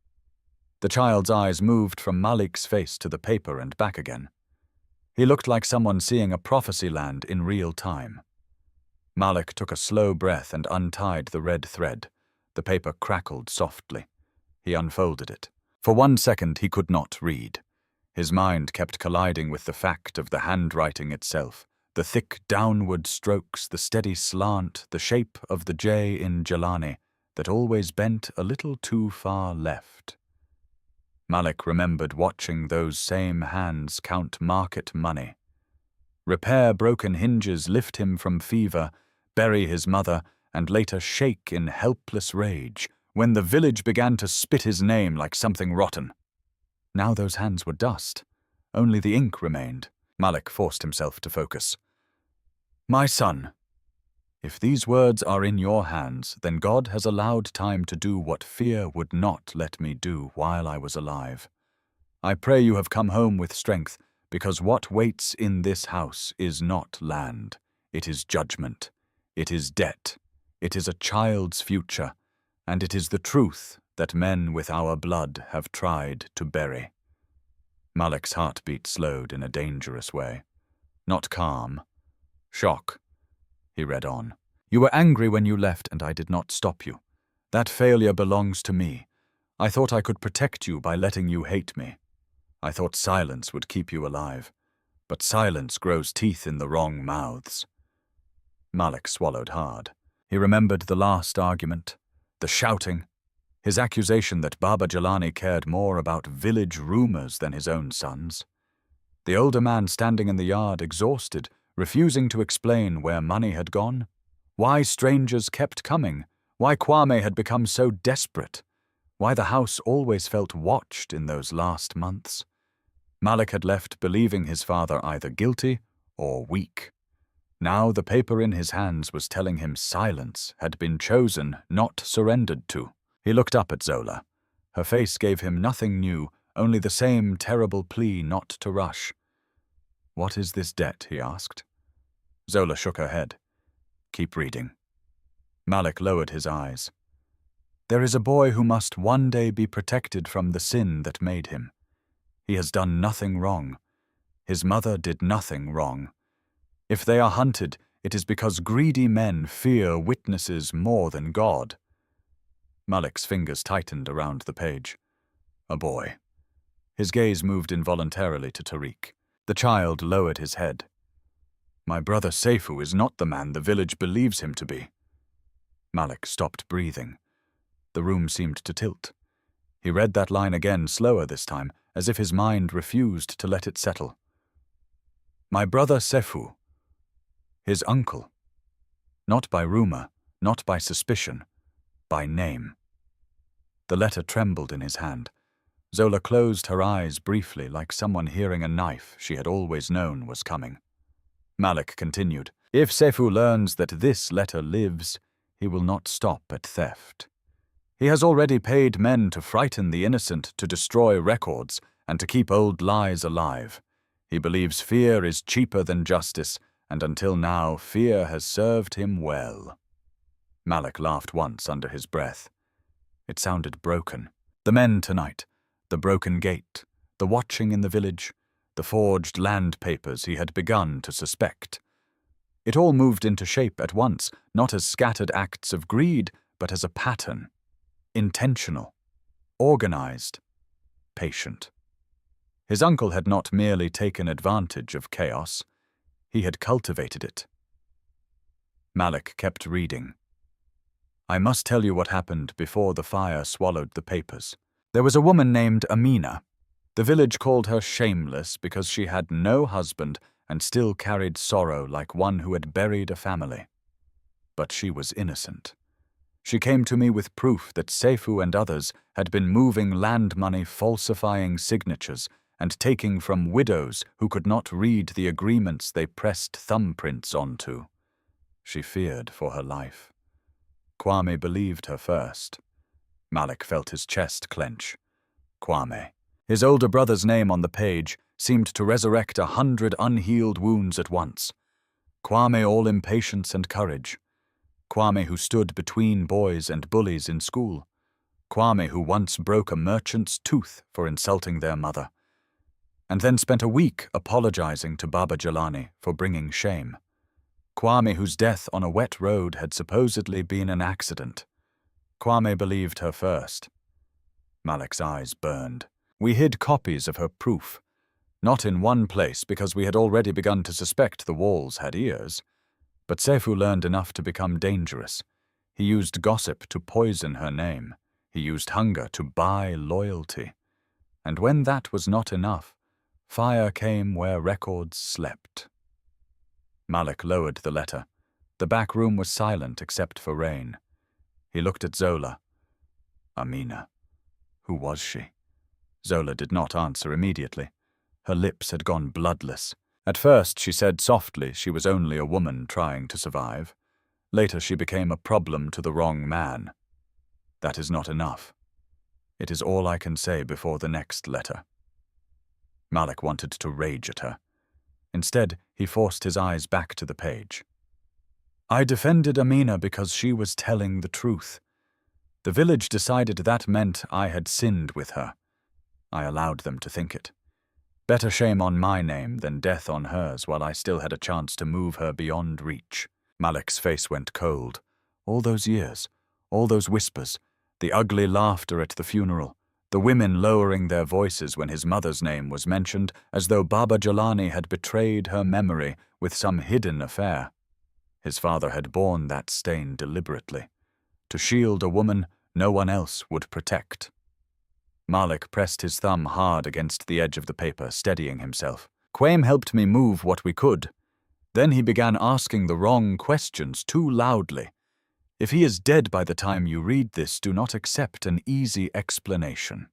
The child's eyes moved from Malik's face to the paper and back again. He looked like someone seeing a prophecy land in real time. Malik took a slow breath and untied the red thread. The paper crackled softly. He unfolded it. For 1 second he could not read. His mind kept colliding with the fact of the handwriting itself, the thick downward strokes, the steady slant, the shape of the J in Jalani that always bent a little too far left. Malik remembered watching those same hands count market money. Repair broken hinges, lift him from fever, bury his mother, and later shake in helpless rage when the village began to spit his name like something rotten. Now those hands were dust. Only the ink remained. Malik forced himself to focus. "My son." If these words are in your hands, then God has allowed time to do what fear would not let me do while I was alive. I pray you have come home with strength, because what waits in this house is not land. It is judgment. It is debt. It is a child's future, and it is the truth that men with our blood have tried to bury. Malik's heartbeat slowed in a dangerous way. Not calm. Shock. He read on. You were angry when you left, and I did not stop you. That failure belongs to me. I thought I could protect you by letting you hate me. I thought silence would keep you alive. But silence grows teeth in the wrong mouths. Malik swallowed hard. He remembered the last argument, the shouting, his accusation that Baba Jelani cared more about village rumors than his own sons. The older man standing in the yard, exhausted, refusing to explain where money had gone, why strangers kept coming, why Kwame had become so desperate, why the house always felt watched in those last months. Malik had left believing his father either guilty or weak. Now the paper in his hands was telling him silence had been chosen, not surrendered to. He looked up at Zola. Her face gave him nothing new, only the same terrible plea not to rush. What is this debt? He asked. Zola shook her head. Keep reading. Malik lowered his eyes. There is a boy who must one day be protected from the sin that made him. He has done nothing wrong. His mother did nothing wrong. If they are hunted, it is because greedy men fear witnesses more than God. Malik's fingers tightened around the page. A boy. His gaze moved involuntarily to Tariq. The child lowered his head. My brother Seifu is not the man the village believes him to be. Malik stopped breathing. The room seemed to tilt. He read that line again, slower this time, as if his mind refused to let it settle. My brother Seifu. His uncle. Not by rumor, not by suspicion, by name. The letter trembled in his hand. Zola closed her eyes briefly, like someone hearing a knife she had always known was coming. Malik continued, If Seifu learns that this letter lives, he will not stop at theft. He has already paid men to frighten the innocent, to destroy records, and to keep old lies alive. He believes fear is cheaper than justice, and until now fear has served him well. Malik laughed once under his breath. It sounded broken. The men tonight, the broken gate, the watching in the village, the forged land papers he had begun to suspect. It all moved into shape at once, not as scattered acts of greed, but as a pattern. Intentional, organized, patient. His uncle had not merely taken advantage of chaos, he had cultivated it. Malik kept reading. I must tell you what happened before the fire swallowed the papers. There was a woman named Amina. The village called her shameless because she had no husband and still carried sorrow like one who had buried a family. But she was innocent. She came to me with proof that Seifu and others had been moving land money, falsifying signatures, and taking from widows who could not read the agreements they pressed thumbprints onto. She feared for her life. Kwame believed her first. Malik felt his chest clench. Kwame. His older brother's name on the page seemed to resurrect 100 unhealed wounds at once. Kwame, all impatience and courage. Kwame, who stood between boys and bullies in school. Kwame, who once broke a merchant's tooth for insulting their mother, and then spent a week apologizing to Baba Jelani for bringing shame. Kwame, whose death on a wet road had supposedly been an accident. Kwame believed her first. Malik's eyes burned. We hid copies of her proof. Not in one place, because we had already begun to suspect the walls had ears. But Seifu learned enough to become dangerous. He used gossip to poison her name. He used hunger to buy loyalty. And when that was not enough, fire came where records slept. Malik lowered the letter. The back room was silent except for rain. He looked at Zola. Amina. Who was she? Zola did not answer immediately. Her lips had gone bloodless. At first she said softly she was only a woman trying to survive. Later she became a problem to the wrong man. That is not enough. It is all I can say before the next letter. Malik wanted to rage at her. Instead, he forced his eyes back to the page. I defended Amina because she was telling the truth. The village decided that meant I had sinned with her. I allowed them to think it. Better shame on my name than death on hers while I still had a chance to move her beyond reach. Malik's face went cold. All those years, all those whispers, the ugly laughter at the funeral, the women lowering their voices when his mother's name was mentioned, as though Baba Jalani had betrayed her memory with some hidden affair. His father had borne that stain deliberately, to shield a woman no one else would protect. Malik pressed his thumb hard against the edge of the paper, steadying himself. Quaim helped me move what we could. Then he began asking the wrong questions too loudly. If he is dead by the time you read this, do not accept an easy explanation.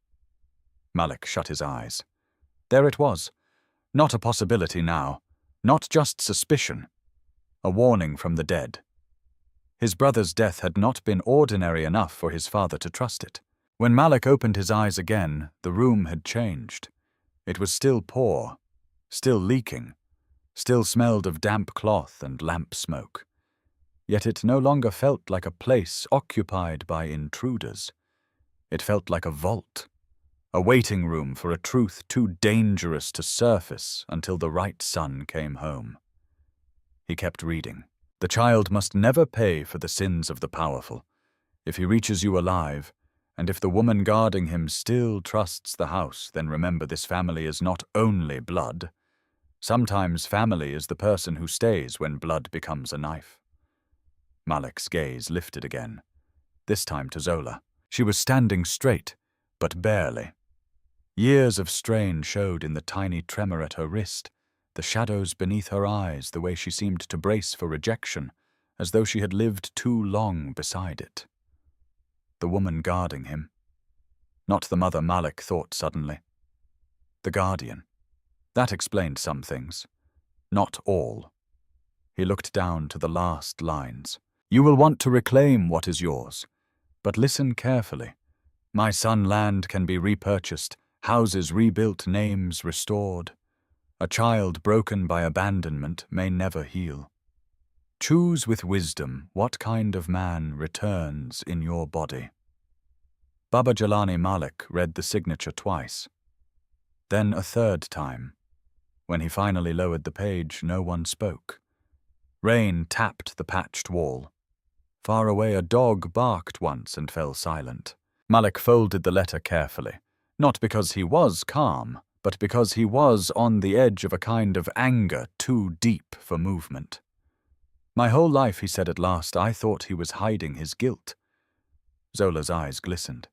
Malik shut his eyes. There it was. Not a possibility now. Not just suspicion. A warning from the dead. His brother's death had not been ordinary enough for his father to trust it. When Malik opened his eyes again, the room had changed. It was still poor, still leaking, still smelled of damp cloth and lamp smoke. Yet it no longer felt like a place occupied by intruders. It felt like a vault, a waiting room for a truth too dangerous to surface until the right son came home. He kept reading. The child must never pay for the sins of the powerful. If he reaches you alive, and if the woman guarding him still trusts the house, then remember this family is not only blood. Sometimes family is the person who stays when blood becomes a knife. Malik's gaze lifted again, this time to Zola. She was standing straight, but barely. Years of strain showed in the tiny tremor at her wrist, the shadows beneath her eyes, the way she seemed to brace for rejection, as though she had lived too long beside it. The woman guarding him. Not the mother, Malik thought suddenly. The guardian. That explained some things. Not all. He looked down to the last lines. You will want to reclaim what is yours, but listen carefully. My son, land can be repurchased, houses rebuilt, names restored. A child broken by abandonment may never heal. Choose with wisdom what kind of man returns in your body. Baba Jalani Malik read the signature twice. Then a third time. When he finally lowered the page, no one spoke. Rain tapped the patched wall. Far away a dog barked once and fell silent. Malik folded the letter carefully, not because he was calm, but because he was on the edge of a kind of anger too deep for movement. My whole life, he said at last, I thought he was hiding his guilt. Zola's eyes glistened.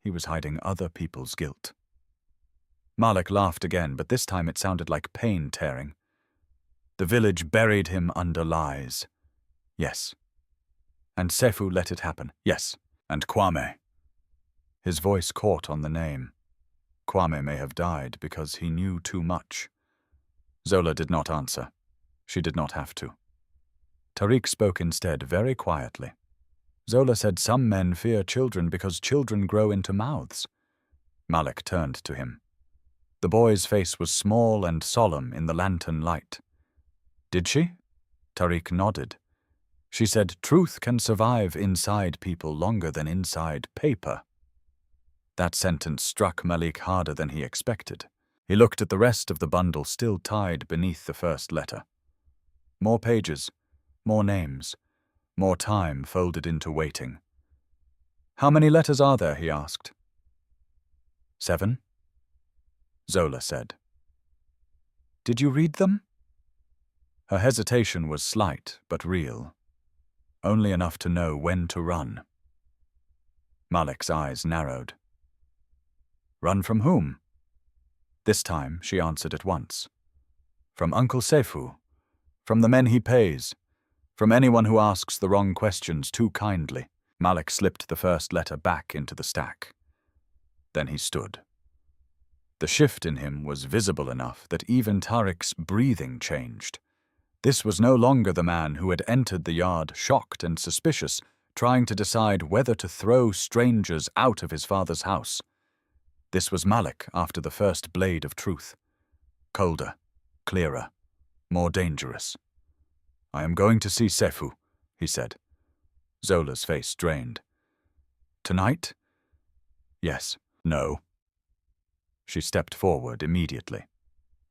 He was hiding other people's guilt. Malik laughed again, but this time it sounded like pain tearing. The village buried him under lies. Yes. And Sefu let it happen. Yes. And Kwame. His voice caught on the name. Kwame may have died because he knew too much. Zola did not answer. She did not have to. Tariq spoke instead, very quietly. Zola said some men fear children because children grow into mouths. Malik turned to him. The boy's face was small and solemn in the lantern light. Did she? Tariq nodded. She said truth can survive inside people longer than inside paper. That sentence struck Malik harder than he expected. He looked at the rest of the bundle still tied beneath the first letter. More pages, more names, more time folded into waiting. How many letters are there? He asked. 7? Zola said. Did you read them? Her hesitation was slight but real, only enough to know when to run. Malik's eyes narrowed. Run from whom? This time she answered at once. From Uncle Sefu, from the men he pays, from anyone who asks the wrong questions too kindly. Malik slipped the first letter back into the stack. Then he stood. The shift in him was visible enough that even Tariq's breathing changed. This was no longer the man who had entered the yard shocked and suspicious, trying to decide whether to throw strangers out of his father's house. This was Malik after the first blade of truth. Colder, clearer, more dangerous. "I am going to see Sefu," he said. Zola's face drained. "Tonight?" "Yes." "No." She stepped forward immediately.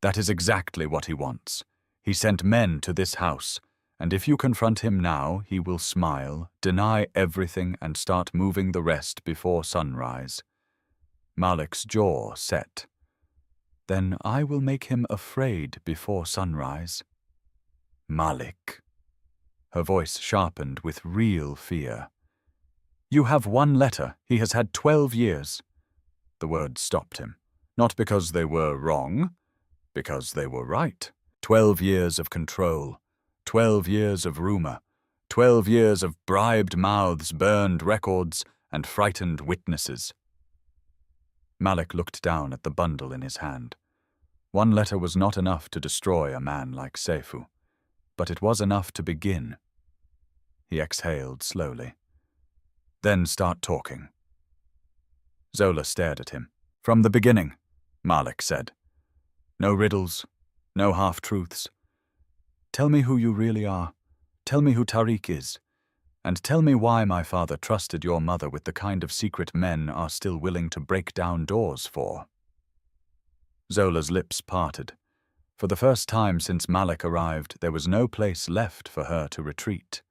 "That is exactly what he wants. He sent men to this house, and if you confront him now, he will smile, deny everything, and start moving the rest before sunrise." Malik's jaw set. "Then I will make him afraid before sunrise." "Malik." Her voice sharpened with real fear. "You have one letter. He has had 12 years. The words stopped him. Not because they were wrong, because they were right. 12 years of control, 12 years of rumor, 12 years of bribed mouths, burned records, and frightened witnesses. Malik looked down at the bundle in his hand. One letter was not enough to destroy a man like Sefu, but it was enough to begin. He exhaled slowly. "Then start talking." Zola stared at him. "From the beginning," Malik said. "No riddles, no half-truths. Tell me who you really are. Tell me who Tariq is. And tell me why my father trusted your mother with the kind of secret men are still willing to break down doors for." Zola's lips parted. For the first time since Malik arrived, there was no place left for her to retreat.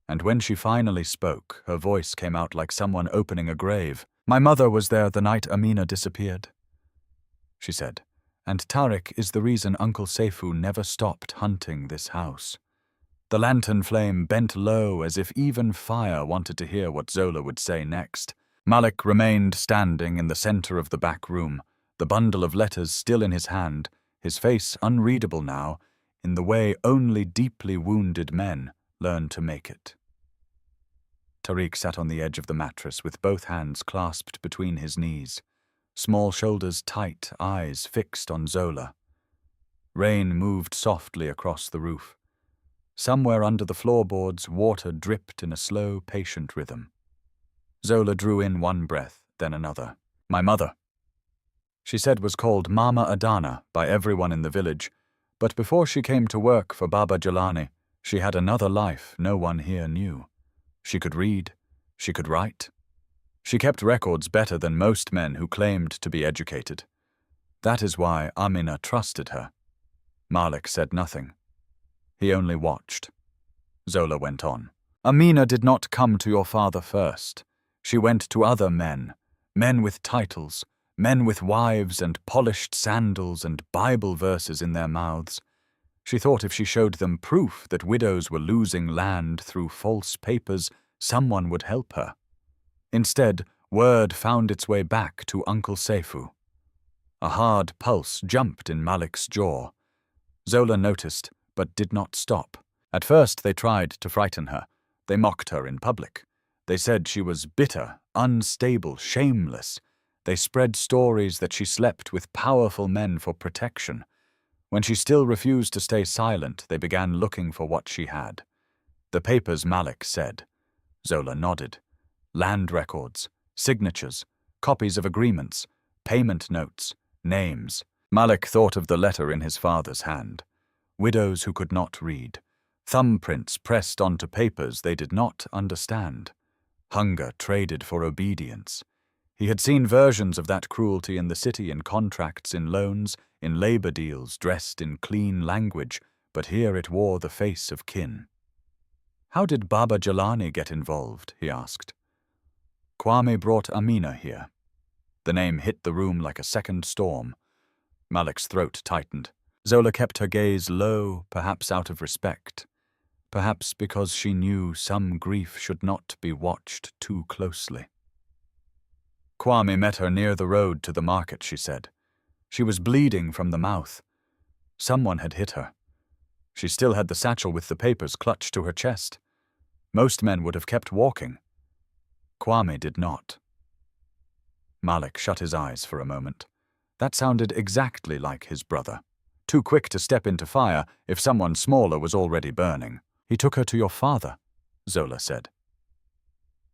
And when she finally spoke, her voice came out like someone opening a grave. "My mother was there the night Amina disappeared," she said, "and Tariq is the reason Uncle Sefu never stopped hunting this house." The lantern flame bent low as if even fire wanted to hear what Zola would say next. Malik remained standing in the center of the back room, the bundle of letters still in his hand, his face unreadable now, in the way only deeply wounded men learn to make it. Tariq sat on the edge of the mattress with both hands clasped between his knees, small shoulders tight, eyes fixed on Zola. Rain moved softly across the roof. Somewhere under the floorboards, water dripped in a slow, patient rhythm. Zola drew in one breath, then another. "My mother," she said, was called Mama Adana by everyone in the village, but before she came to work for Baba Jalani, she had another life no one here knew. She could read. She could write. She kept records better than most men who claimed to be educated. That is why Amina trusted her. Malik said nothing. He only watched. Zola went on. "Amina did not come to your father first. She went to other men, men with titles, men with wives and polished sandals and Bible verses in their mouths. She thought if she showed them proof that widows were losing land through false papers, someone would help her. Instead, word found its way back to Uncle Sefu." A hard pulse jumped in Malik's jaw. Zola noticed, but did not stop. At first they tried to frighten her. They mocked her in public. They said she was bitter, unstable, shameless. They spread stories that she slept with powerful men for protection. When she still refused to stay silent, they began looking for what she had. "The papers," Malik said. Zola nodded. "Land records, signatures, copies of agreements, payment notes, names." Malik thought of the letter in his father's hand. Widows who could not read. Thumbprints pressed onto papers they did not understand. Hunger traded for obedience. He had seen versions of that cruelty in the city in contracts, in loans, in labor deals dressed in clean language, but here it wore the face of kin. "How did Baba Jalani get involved?" he asked. "Kwame brought Amina here." The name hit the room like a second storm. Malik's throat tightened. Zola kept her gaze low, perhaps out of respect, perhaps because she knew some grief should not be watched too closely. "Kwame met her near the road to the market," she said. "She was bleeding from the mouth. Someone had hit her. She still had the satchel with the papers clutched to her chest. Most men would have kept walking. Kwame did not." Malik shut his eyes for a moment. That sounded exactly like his brother. too quick to step into fire if someone smaller was already burning. He took her to your father, Zola said.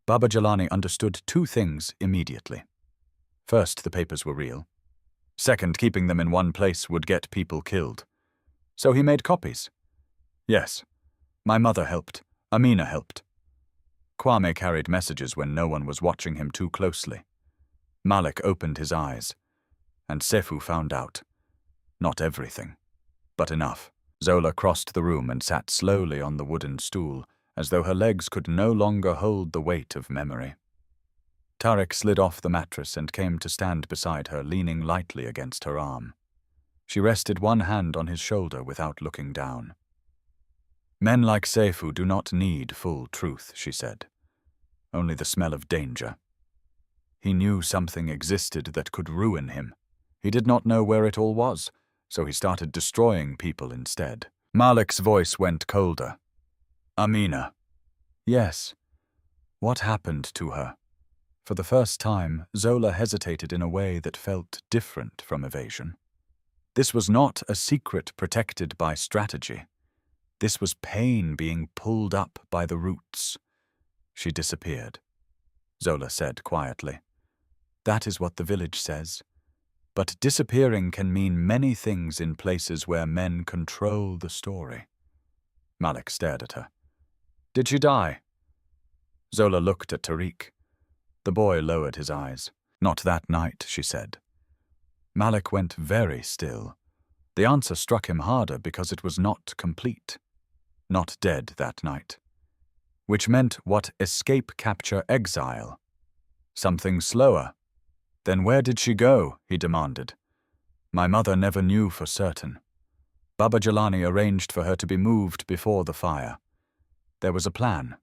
Baba Jelani understood two things immediately. First, the papers were real. Second, keeping them in one place would get people killed. So he made copies. Yes, my mother helped. Amina helped. Kwame carried messages when no one was watching him too closely. Malik opened his eyes, and Sefu found out. Not everything, but enough. Zola crossed the room and sat slowly on the wooden stool, as though her legs could no longer hold the weight of memory. Tariq slid off the mattress and came to stand beside her, leaning lightly against her arm. She rested one hand on his shoulder without looking down. Men like Sefu do not need full truth, she said. Only the smell of danger. He knew something existed that could ruin him. He did not know where it all was, so he started destroying people instead. Malik's voice went colder. Amina. Yes. What happened to her? For the first time, Zola hesitated in a way that felt different from evasion. This was not a secret protected by strategy. This was pain being pulled up by the roots. She disappeared. Zola said quietly. That is what the village says. But disappearing can mean many things in places where men control the story. Malik stared at her. Did she die? Zola looked at Tariq. The boy lowered his eyes. Not that night, she said. Malik went very still. The answer struck him harder because it was not complete. Not dead that night. Which meant what escape, capture, exile. Something slower. Then where did she go? He demanded. My mother never knew for certain. Baba Jelani arranged for her to be moved before the fire. There was a plan.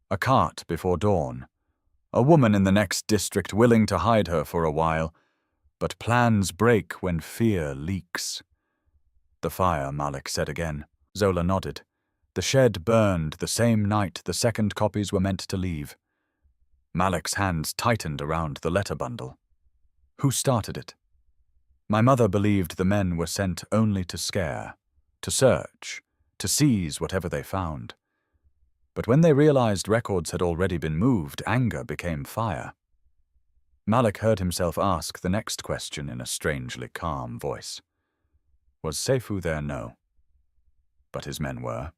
A cart before dawn. A woman in the next district willing to hide her for a while. But plans break when fear leaks. The fire, Malik said again. Zola nodded. The shed burned the same night the second copies were meant to leave. Malik's hands tightened around the letter bundle. Who started it? My mother believed the men were sent only to scare, to search, to seize whatever they found. But when they realized records had already been moved, anger became fire. Malik heard himself ask the next question in a strangely calm voice. Was Sefu there? No. But his men were.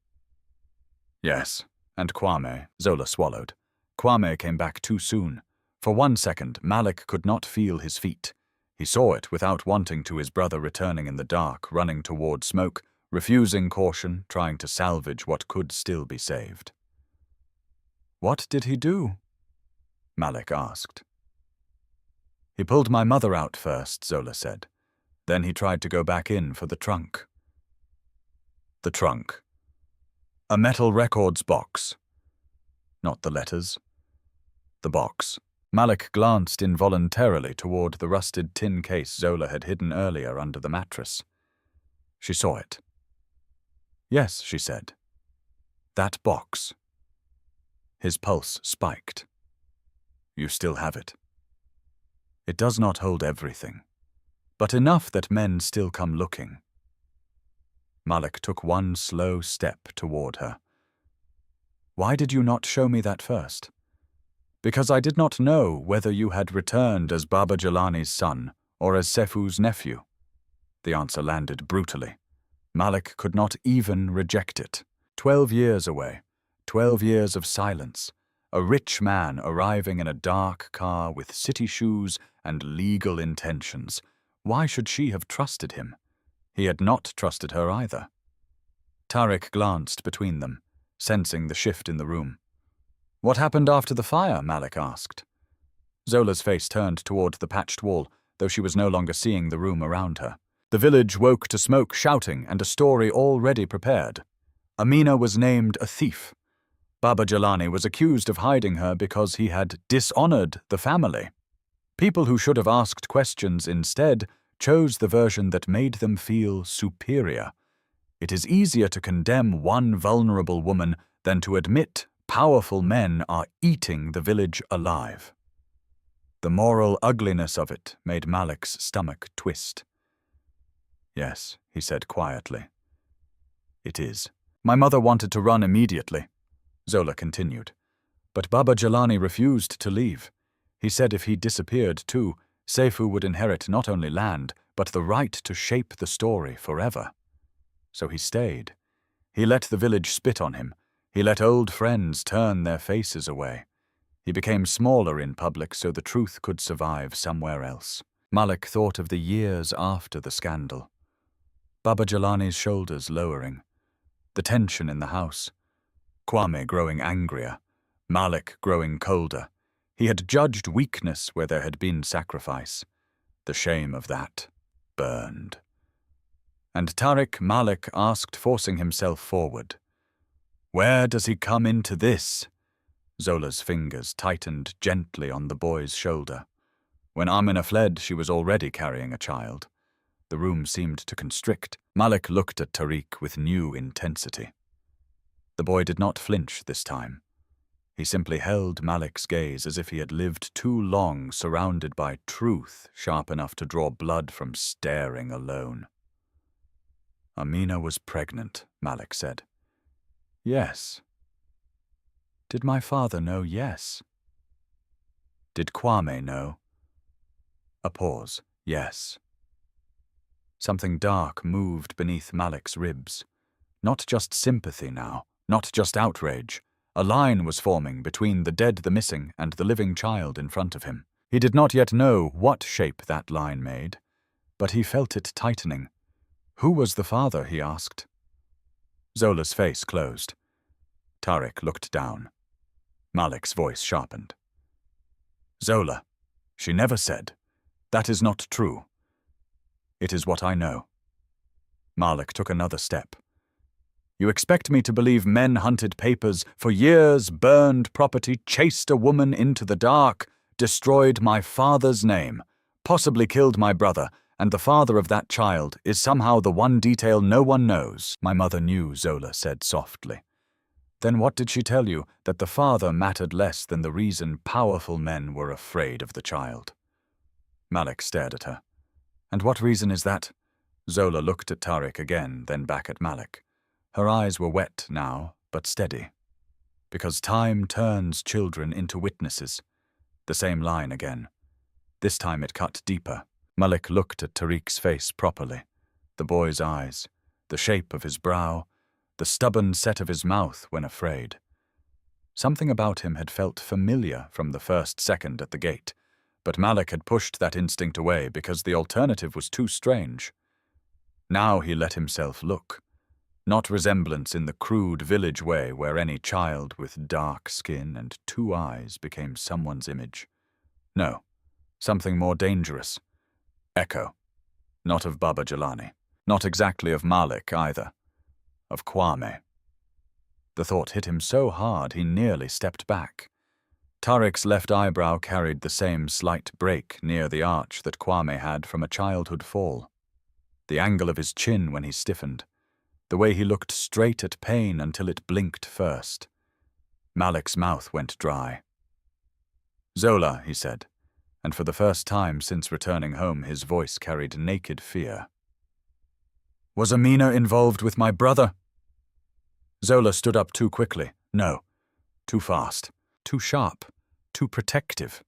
Yes, and Kwame, Zola swallowed. Kwame came back too soon. For 1 second, Malik could not feel his feet. He saw it without wanting to, his brother returning in the dark, running toward smoke, refusing caution, trying to salvage what could still be saved. What did he do? Malik asked. He pulled my mother out first, Zola said. Then he tried to go back in for the trunk. The trunk. A metal records box. Not the letters. The box. Malik glanced involuntarily toward the rusted tin case Zola had hidden earlier under the mattress. She saw it. Yes, she said. That box. His pulse spiked. You still have it. It does not hold everything, but enough that men still come looking. Malik took one slow step toward her. Why did you not show me that first? Because I did not know whether you had returned as Baba Jelani's son or as Sefu's nephew. The answer landed brutally. Malik could not even reject it. 12 years away, 12 years of silence, a rich man arriving in a dark car with city shoes and legal intentions. Why should she have trusted him? He had not trusted her either. Tariq glanced between them, sensing the shift in the room. What happened after the fire? Malik asked. Zola's face turned toward the patched wall, though she was no longer seeing the room around her. The village woke to smoke, shouting, and a story already prepared. Amina was named a thief. Baba Jelani was accused of hiding her because he had dishonored the family. People who should have asked questions instead chose the version that made them feel superior. It is easier to condemn one vulnerable woman than to admit powerful men are eating the village alive. The moral ugliness of it made Malik's stomach twist. Yes, he said quietly. It is. My mother wanted to run immediately, Zola continued. But Baba Jelani refused to leave. He said if he disappeared too, Seifu would inherit not only land, but the right to shape the story forever. So he stayed. He let the village spit on him. He let old friends turn their faces away. He became smaller in public so the truth could survive somewhere else. Malik thought of the years after the scandal. Baba Jelani's shoulders lowering. The tension in the house. Kwame growing angrier. Malik growing colder. He had judged weakness where there had been sacrifice. The shame of that burned. And Tariq Malik asked, forcing himself forward. Where does he come into this? Zola's fingers tightened gently on the boy's shoulder. When Amina fled, she was already carrying a child. The room seemed to constrict. Malik looked at Tariq with new intensity. The boy did not flinch this time. He simply held Malik's gaze as if he had lived too long surrounded by truth sharp enough to draw blood from staring alone. Amina was pregnant, Malik said. Yes. Did my father know? Yes. Did Kwame know? A pause. Yes. Something dark moved beneath Malik's ribs. Not just sympathy now, not just outrage. A line was forming between the dead, the missing, and the living child in front of him. He did not yet know what shape that line made, but he felt it tightening. Who was the father, he asked. Zola's face closed. Tariq looked down. Malik's voice sharpened. Zola, she never said. That is not true. It is what I know. Malik took another step. You expect me to believe men hunted papers for years, burned property, chased a woman into the dark, destroyed my father's name, possibly killed my brother, and the father of that child is somehow the one detail no one knows? My mother knew, Zola said softly. Then what did she tell you? That the father mattered less than the reason powerful men were afraid of the child? Malik stared at her. And what reason is that? Zola looked at Tariq again, then back at Malik. Her eyes were wet now, but steady. Because time turns children into witnesses. The same line again. This time it cut deeper. Malik looked at Tariq's face properly. The boy's eyes, the shape of his brow, the stubborn set of his mouth when afraid. Something about him had felt familiar from the first second at the gate, but Malik had pushed that instinct away because the alternative was too strange. Now he let himself look. Not resemblance in the crude village way where any child with dark skin and two eyes became someone's image. No, something more dangerous. Echo. Not of Baba Jelani. Not exactly of Malik either. Of Kwame. The thought hit him so hard he nearly stepped back. Tariq's left eyebrow carried the same slight break near the arch that Kwame had from a childhood fall. The angle of his chin when he stiffened. The way he looked straight at pain until it blinked first. Malik's mouth went dry. Zola, he said, and for the first time since returning home his voice carried naked fear. Was Amina involved with my brother? Zola stood up too quickly. No. Too fast. Too sharp. Too protective.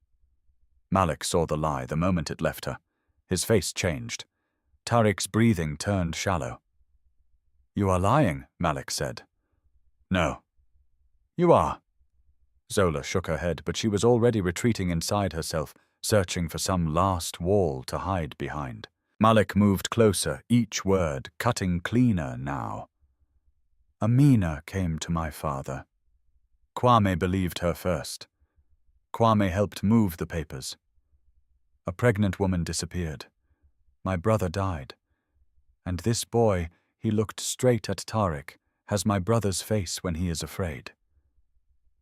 Malik saw the lie the moment it left her. His face changed. Tariq's breathing turned shallow. You are lying, Malik said. No. You are. Zola shook her head, but she was already retreating inside herself, searching for some last wall to hide behind. Malik moved closer, each word cutting cleaner now. Amina came to my father. Kwame believed her first. Kwame helped move the papers. A pregnant woman disappeared. My brother died. And this boy, he looked straight at Tariq, has my brother's face when he is afraid.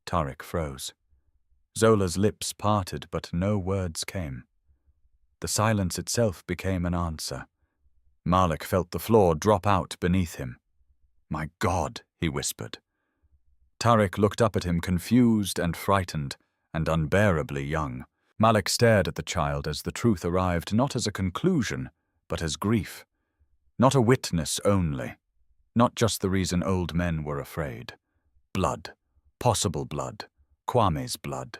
Tariq froze. Zola's lips parted, but no words came. The silence itself became an answer. Malik felt the floor drop out beneath him. My God, he whispered. Tariq looked up at him confused and frightened, and unbearably young. Malik stared at the child as the truth arrived not as a conclusion, but as grief. Not a witness only. Not just the reason old men were afraid. Blood. Possible blood. Kwame's blood.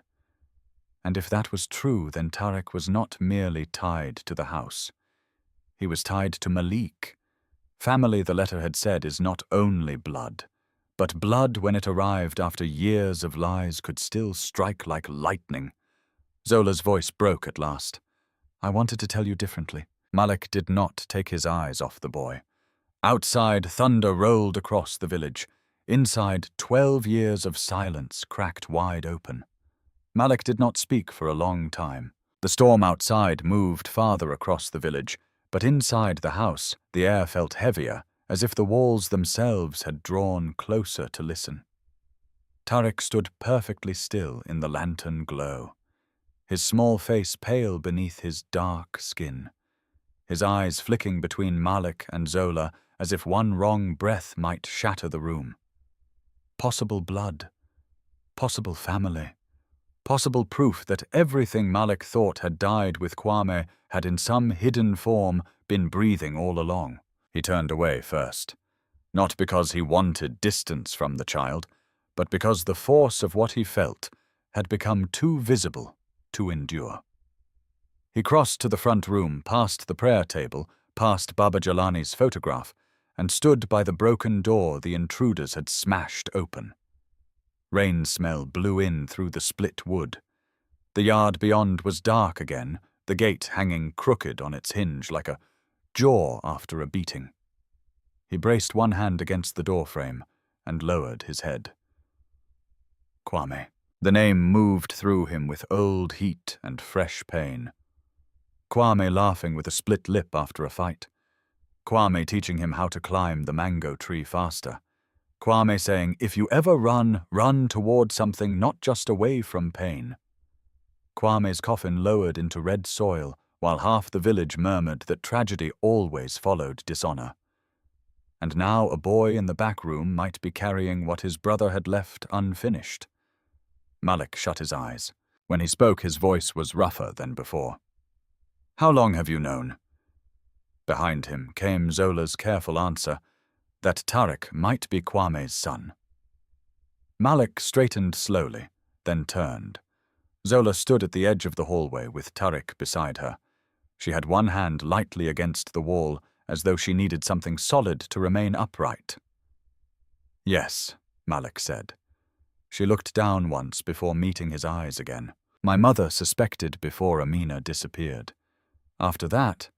And if that was true, then Tarek was not merely tied to the house. He was tied to Malik. Family, the letter had said, is not only blood, but blood when it arrived after years of lies could still strike like lightning. Zola's voice broke at last. I wanted to tell you differently. Malik did not take his eyes off the boy. Outside, thunder rolled across the village. Inside, 12 years of silence cracked wide open. Malik did not speak for a long time. The storm outside moved farther across the village, but inside the house, the air felt heavier, as if the walls themselves had drawn closer to listen. Tarek stood perfectly still in the lantern glow, his small face pale beneath his dark skin, his eyes flicking between Malik and Zola as if one wrong breath might shatter the room. Possible blood, possible family, possible proof that everything Malik thought had died with Kwame had in some hidden form been breathing all along. He turned away first, not because he wanted distance from the child, but because the force of what he felt had become too visible to endure. He crossed to the front room, past the prayer table, past Baba Jalani's photograph, and stood by the broken door the intruders had smashed open. Rain smell blew in through the split wood. The yard beyond was dark again, the gate hanging crooked on its hinge like a jaw after a beating. He braced one hand against the doorframe and lowered his head. Kwame. The name moved through him with old heat and fresh pain. Kwame laughing with a split lip after a fight. Kwame teaching him how to climb the mango tree faster. Kwame saying, if you ever run, run toward something, not just away from pain. Kwame's coffin lowered into red soil, while half the village murmured that tragedy always followed dishonor. And now a boy in the back room might be carrying what his brother had left unfinished. Malik shut his eyes. When he spoke, his voice was rougher than before. How long have you known? Behind him came Zola's careful answer that Tarek might be Kwame's son. Malik straightened slowly, then turned. Zola stood at the edge of the hallway with Tarek beside her. She had one hand lightly against the wall, as though she needed something solid to remain upright. Yes, Malik said. She looked down once before meeting his eyes again. My mother suspected before Amina disappeared. After that,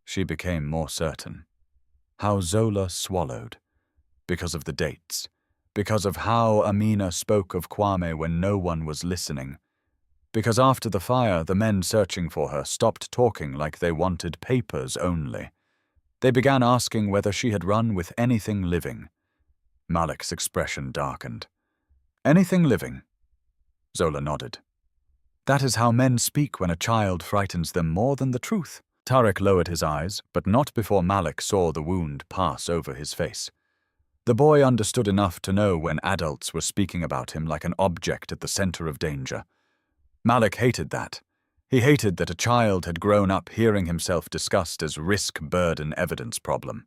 she became more certain. How Zola swallowed. Because of the dates. Because of how Amina spoke of Kwame when no one was listening. Because after the fire, the men searching for her stopped talking like they wanted papers only. They began asking whether she had run with anything living. Malik's expression darkened. Anything living? Zola nodded. That is how men speak when a child frightens them more than the truth. Tarek lowered his eyes, but not before Malik saw the wound pass over his face. The boy understood enough to know when adults were speaking about him like an object at the center of danger. Malik hated that. He hated that a child had grown up hearing himself discussed as risk-burden evidence problem.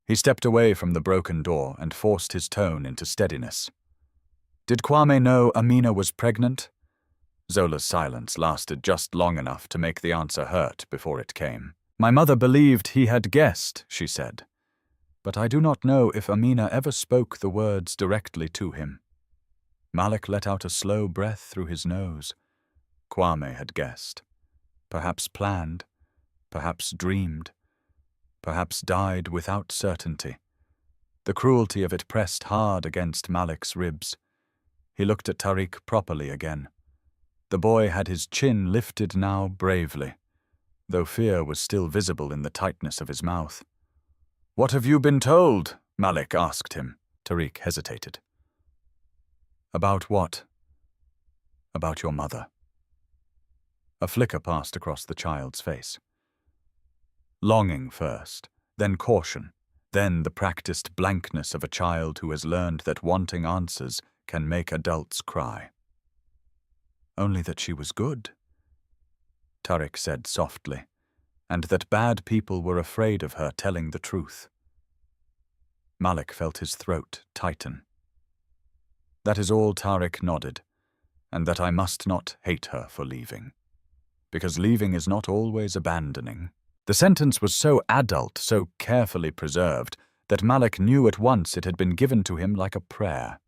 He stepped away from the broken door and forced his tone into steadiness. Did Kwame know Amina was pregnant? Zola's silence lasted just long enough to make the answer hurt before it came. My mother believed he had guessed, she said. But I do not know if Amina ever spoke the words directly to him. Malik let out a slow breath through his nose. Kwame had guessed. Perhaps planned. Perhaps dreamed. Perhaps died without certainty. The cruelty of it pressed hard against Malik's ribs. He looked at Tariq properly again. The boy had his chin lifted now bravely, though fear was still visible in the tightness of his mouth. What have you been told? Malik asked him. Tariq hesitated. About what? About your mother. A flicker passed across the child's face. Longing first, then caution, then the practiced blankness of a child who has learned that wanting answers can make adults cry. Only that she was good, Tariq said softly, and that bad people were afraid of her telling the truth. Malik felt his throat tighten. That is all. Tariq nodded, and that I must not hate her for leaving, because leaving is not always abandoning. The sentence was so adult, so carefully preserved, that Malik knew at once it had been given to him like a prayer,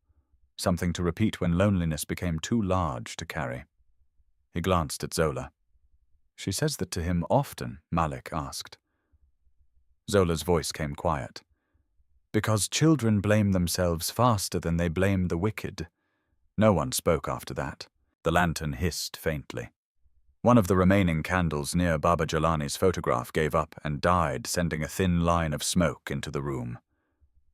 something to repeat when loneliness became too large to carry. He glanced at Zola. She says that to him often, Malik asked. Zola's voice came quiet. Because children blame themselves faster than they blame the wicked. No one spoke after that. The lantern hissed faintly. One of the remaining candles near Baba Jalani's photograph gave up and died, sending a thin line of smoke into the room.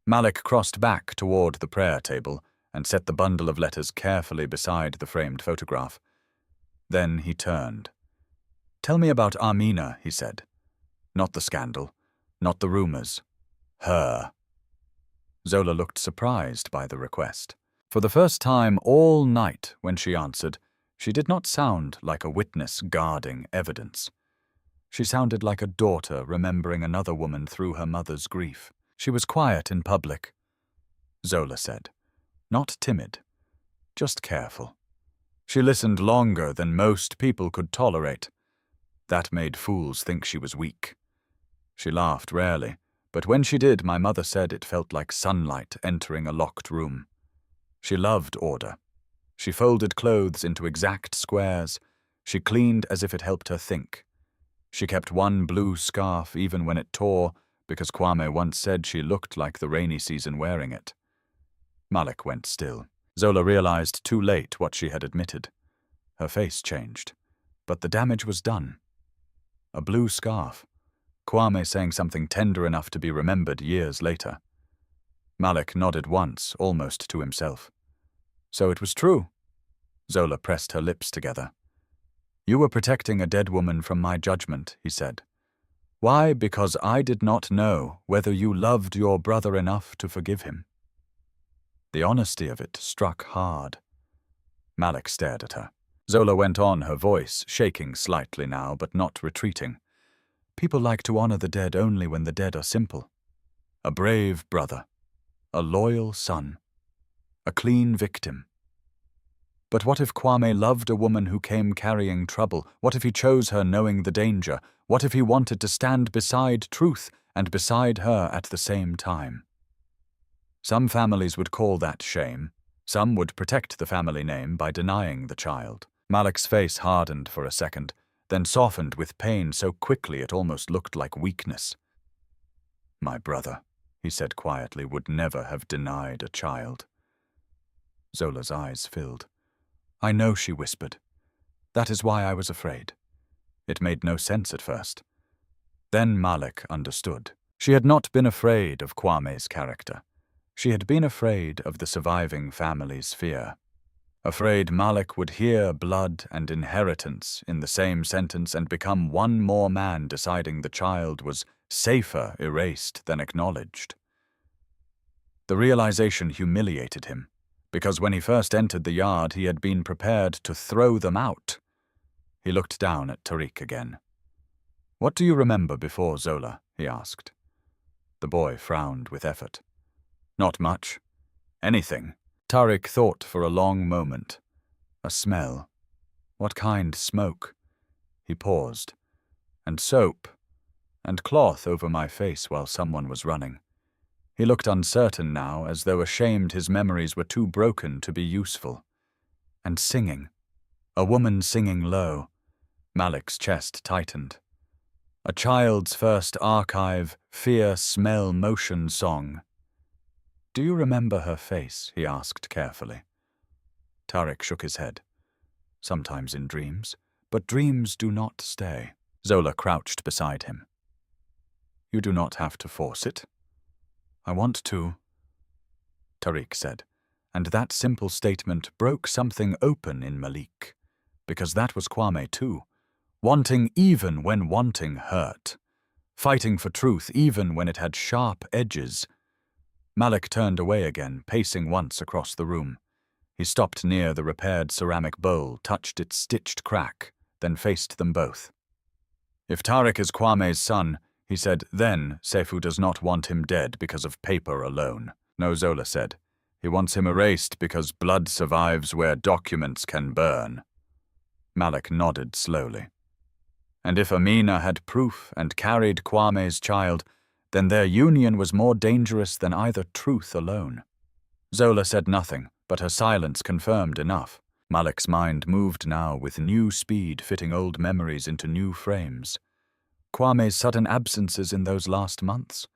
Malik crossed back toward the prayer table and set the bundle of letters carefully beside the framed photograph. Then he turned. "Tell me about Amina," he said. "Not the scandal, not the rumors. Her." Zola looked surprised by the request. For the first time all night, when she answered, she did not sound like a witness guarding evidence. She sounded like a daughter remembering another woman through her mother's grief. She was quiet in public, Zola said. Not timid, just careful. She listened longer than most people could tolerate. That made fools think she was weak. She laughed rarely, but when she did, my mother said it felt like sunlight entering a locked room. She loved order. She folded clothes into exact squares. She cleaned as if it helped her think. She kept one blue scarf even when it tore, because Kwame once said she looked like the rainy season wearing it. Malik went still. Zola realized too late what she had admitted. Her face changed, but the damage was done. A blue scarf. Kwame saying something tender enough to be remembered years later. Malik nodded once, almost to himself. So it was true. Zola pressed her lips together. You were protecting a dead woman from my judgment, he said. Why? Because I did not know whether you loved your brother enough to forgive him. The honesty of it struck hard. Malik stared at her. Zola went on, her voice shaking slightly now, but not retreating. People like to honor the dead only when the dead are simple. A brave brother. A loyal son. A clean victim. But what if Kwame loved a woman who came carrying trouble? What if he chose her knowing the danger? What if he wanted to stand beside truth and beside her at the same time? Some families would call that shame. Some would protect the family name by denying the child. Malik's face hardened for a second, then softened with pain so quickly it almost looked like weakness. My brother, he said quietly, would never have denied a child. Zola's eyes filled. I know, she whispered. That is why I was afraid. It made no sense at first. Then Malik understood. She had not been afraid of Kwame's character. She had been afraid of the surviving family's fear. Afraid Malik would hear blood and inheritance in the same sentence and become one more man deciding the child was safer erased than acknowledged. The realization humiliated him, because when he first entered the yard he had been prepared to throw them out. He looked down at Tariq again. What do you remember before Zola? He asked. The boy frowned with effort. Not much. Anything. Tariq thought for a long moment. A smell. What kind? Smoke? He paused. And soap. And cloth over my face while someone was running. He looked uncertain now, as though ashamed his memories were too broken to be useful. And singing. A woman singing low. Malik's chest tightened. A child's first archive, fear, smell, motion song. Do you remember her face? He asked carefully. Tariq shook his head. Sometimes in dreams, but dreams do not stay. Zola crouched beside him. You do not have to force it. I want to, Tariq said, and that simple statement broke something open in Malik, because that was Kwame too, wanting even when wanting hurt, fighting for truth even when it had sharp edges. Malik turned away again, pacing once across the room. He stopped near the repaired ceramic bowl, touched its stitched crack, then faced them both. If Tariq is Kwame's son, he said, then Seyfu does not want him dead because of paper alone. No, Zola said. He wants him erased because blood survives where documents can burn. Malik nodded slowly. And if Amina had proof and carried Kwame's child, then their union was more dangerous than either truth alone. Zola said nothing, but her silence confirmed enough. Malik's mind moved now with new speed, fitting old memories into new frames. Kwame's sudden absences in those last months,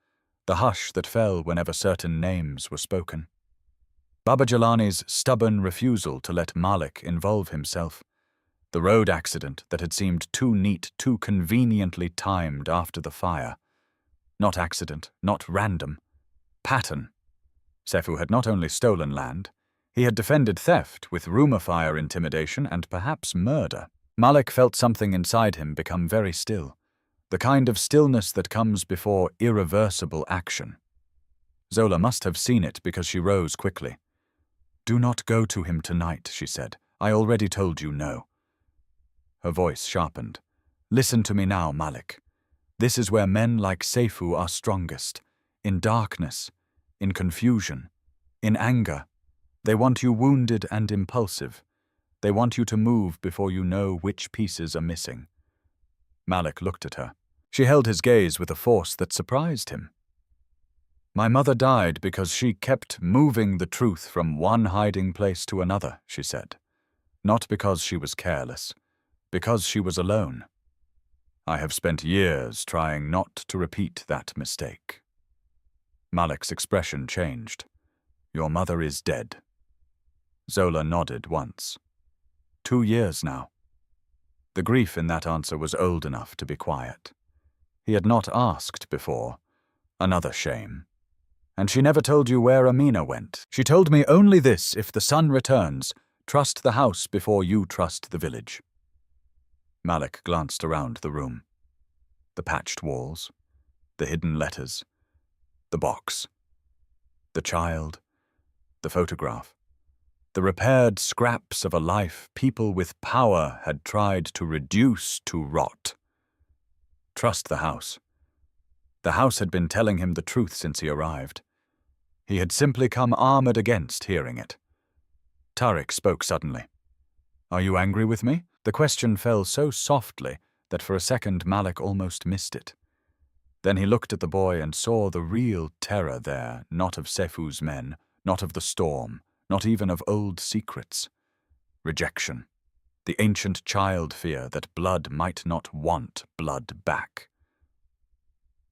the hush that fell whenever certain names were spoken. Baba Jelani's stubborn refusal to let Malik involve himself. The road accident that had seemed too neat, too conveniently timed after the fire. Not accident, not random. Pattern. Seyfu had not only stolen land, he had defended theft with rumor fire intimidation and perhaps murder. Malik felt something inside him become very still, the kind of stillness that comes before irreversible action. Zola must have seen it because she rose quickly. "Do not go to him tonight," she said. "I already told you no." Her voice sharpened. "Listen to me now, Malik. This is where men like Seyfu are strongest. In darkness, in confusion, in anger. They want you wounded and impulsive. They want you to move before you know which pieces are missing." Malik looked at her. She held his gaze with a force that surprised him. "My mother died because she kept moving the truth from one hiding place to another," she said. "Not because she was careless, because she was alone. I have spent years trying not to repeat that mistake." Malik's expression changed. "Your mother is dead." Zola nodded once. 2 years now. The grief in that answer was old enough to be quiet. He had not asked before. Another shame. "And she never told you where Amina went. She told me only this: if the sun returns, trust the house before you trust the village." Malik glanced around the room. The patched walls, the hidden letters, the box, the child, the photograph, the repaired scraps of a life people with power had tried to reduce to rot. Trust the house. The house had been telling him the truth since he arrived. He had simply come armored against hearing it. Tariq spoke suddenly. "Are you angry with me?" The question fell so softly that for a second Malik almost missed it. Then he looked at the boy and saw the real terror there, not of Seyfu's men, not of the storm, not even of old secrets. Rejection. The ancient child fear that blood might not want blood back.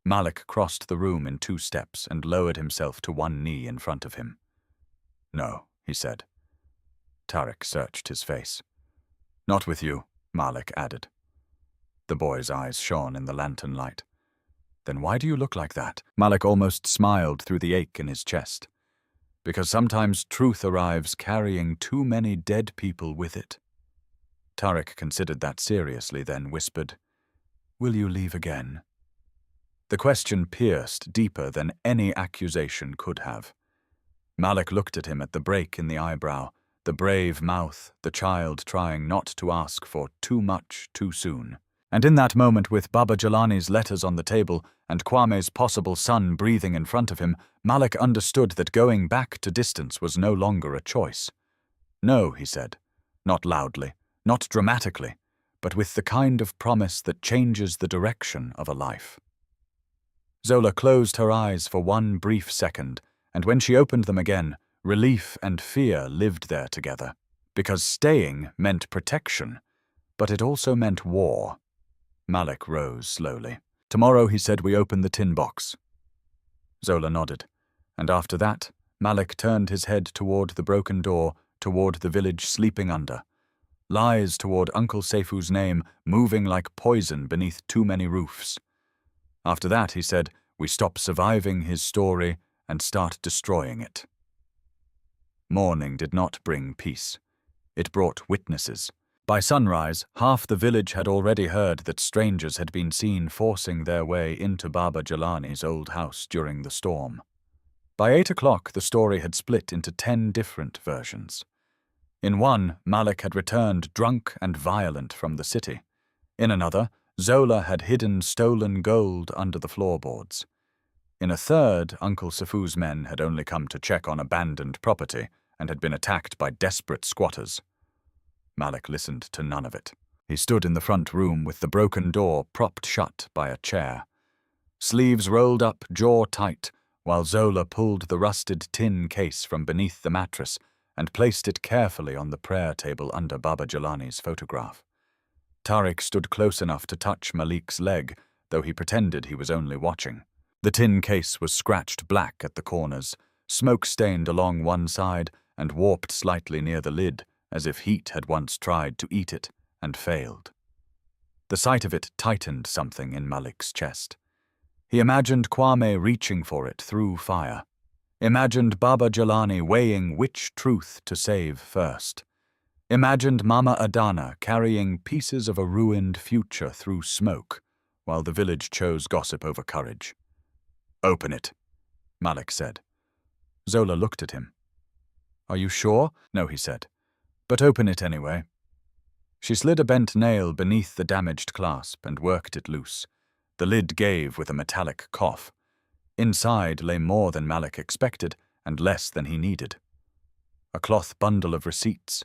Malik crossed the room in 2 steps and lowered himself to one knee in front of him. "No," he said. Tariq searched his face. "Not with you," Malik added. The boy's eyes shone in the lantern light. "Then why do you look like that?" Malik almost smiled through the ache in his chest. "Because sometimes truth arrives carrying too many dead people with it." Tariq considered that seriously, then whispered, "Will you leave again?" The question pierced deeper than any accusation could have. Malik looked at him at the break in the eyebrow, the brave mouth, the child trying not to ask for too much too soon. And in that moment, with Baba Jelani's letters on the table and Kwame's possible son breathing in front of him, Malik understood that going back to distance was no longer a choice. "No," he said, not loudly, not dramatically, but with the kind of promise that changes the direction of a life. Zola closed her eyes for one brief second, and when she opened them again, relief and fear lived there together, because staying meant protection, but it also meant war. Malik rose slowly. "Tomorrow," he said, "we open the tin box." Zola nodded, and after that, Malik turned his head toward the broken door, toward the village sleeping under. Lies toward Uncle Seyfu's name, moving like poison beneath too many roofs. After that, he said, we stop surviving his story and start destroying it. Morning did not bring peace. It brought witnesses. By sunrise, half the village had already heard that strangers had been seen forcing their way into Baba Jelani's old house during the storm. By 8 o'clock, the story had split into 10 different versions. In one, Malik had returned drunk and violent from the city. In another, Zola had hidden stolen gold under the floorboards. In a third, Uncle Sefu's men had only come to check on abandoned property and had been attacked by desperate squatters. Malik listened to none of it. He stood in the front room with the broken door propped shut by a chair. Sleeves rolled up, jaw tight, while Zola pulled the rusted tin case from beneath the mattress and placed it carefully on the prayer table under Baba Jelani's photograph. Tariq stood close enough to touch Malik's leg, though he pretended he was only watching. The tin case was scratched black at the corners, smoke-stained along one side and warped slightly near the lid, as if heat had once tried to eat it and failed. The sight of it tightened something in Malik's chest. He imagined Kwame reaching for it through fire. Imagined Baba Jelani weighing which truth to save first. Imagined Mama Adana carrying pieces of a ruined future through smoke, while the village chose gossip over courage. "Open it," Malik said. Zola looked at him. "Are you sure?" "No," he said. "But open it anyway." She slid a bent nail beneath the damaged clasp and worked it loose. The lid gave with a metallic cough. Inside lay more than Malik expected and less than he needed. A cloth bundle of receipts,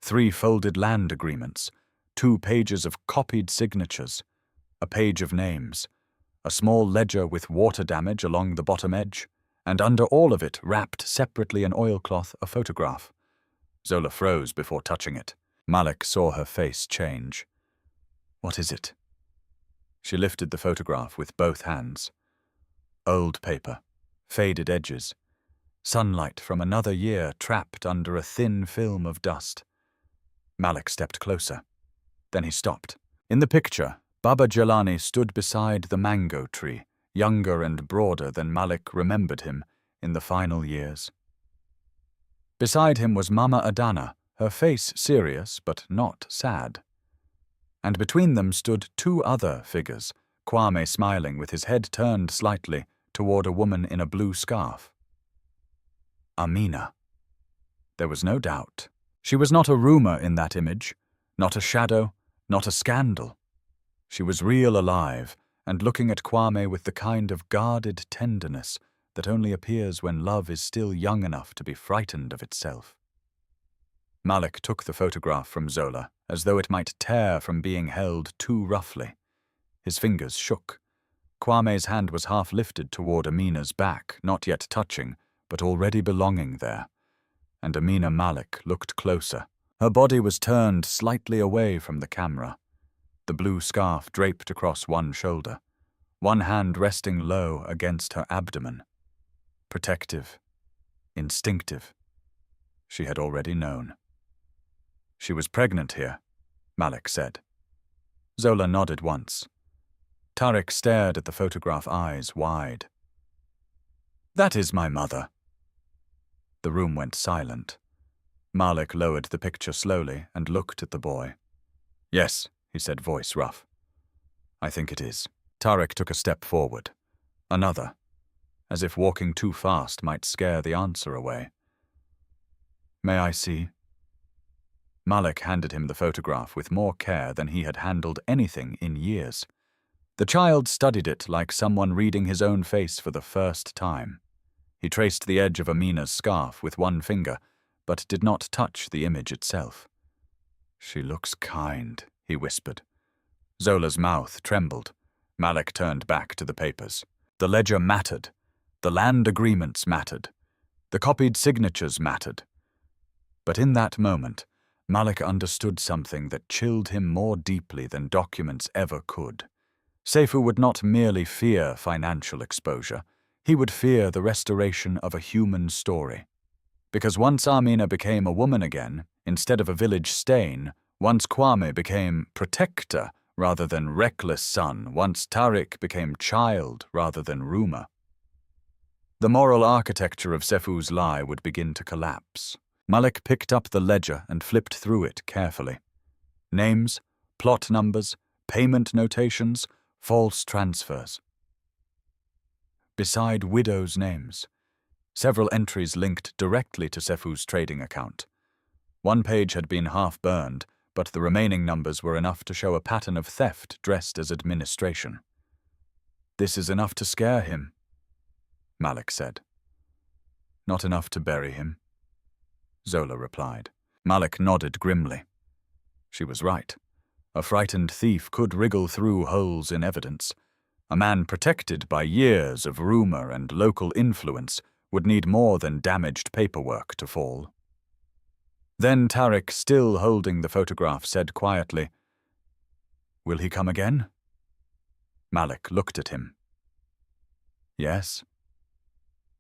3 folded land agreements, 2 pages of copied signatures, a page of names, a small ledger with water damage along the bottom edge, and under all of it, wrapped separately in oilcloth, a photograph. Zola froze before touching it. Malik saw her face change. "What is it?" She lifted the photograph with both hands. Old paper, faded edges, sunlight from another year trapped under a thin film of dust. Malik stepped closer. Then he stopped. In the picture, Baba Jelani stood beside the mango tree, younger and broader than Malik remembered him in the final years. Beside him was Mama Adana, her face serious but not sad. And between them stood 2 other figures, Kwame smiling with his head turned slightly toward a woman in a blue scarf. Amina. There was no doubt. She was not a rumor in that image, not a shadow, not a scandal. She was real alive and looking at Kwame with the kind of guarded tenderness that only appears when love is still young enough to be frightened of itself. Malik took the photograph from Zola, as though it might tear from being held too roughly. His fingers shook. Kwame's hand was half lifted toward Amina's back, not yet touching, but already belonging there. And Amina Malik looked closer. Her body was turned slightly away from the camera. The blue scarf draped across one shoulder, one hand resting low against her abdomen. Protective, instinctive. She had already known. She was pregnant here, Malik said. Zola nodded once. Tariq stared at the photograph, eyes wide. "That is my mother." The room went silent. Malik lowered the picture slowly and looked at the boy. "Yes," he said, voice rough. "I think it is." Tariq took a step forward. Another, as if walking too fast might scare the answer away. "May I see?" Malik handed him the photograph with more care than he had handled anything in years. The child studied it like someone reading his own face for the first time. He traced the edge of Amina's scarf with one finger, but did not touch the image itself. "She looks kind," he whispered. Zola's mouth trembled. Malik turned back to the papers. The ledger mattered. The land agreements mattered. The copied signatures mattered. But in that moment, Malik understood something that chilled him more deeply than documents ever could. Sefu would not merely fear financial exposure. He would fear the restoration of a human story. Because once Amina became a woman again, instead of a village stain, once Kwame became protector rather than reckless son, once Tariq became child rather than rumor, the moral architecture of Sefu's lie would begin to collapse. Malik picked up the ledger and flipped through it carefully. Names, plot numbers, payment notations, false transfers. Beside widows' names, several entries linked directly to Sefu's trading account. One page had been half burned, but the remaining numbers were enough to show a pattern of theft dressed as administration. "This is enough to scare him," Malik said. "Not enough to bury him," Zola replied. Malik nodded grimly. She was right. A frightened thief could wriggle through holes in evidence. A man protected by years of rumor and local influence would need more than damaged paperwork to fall. Then Tariq, still holding the photograph, said quietly, "Will he come again?" Malik looked at him. "Yes."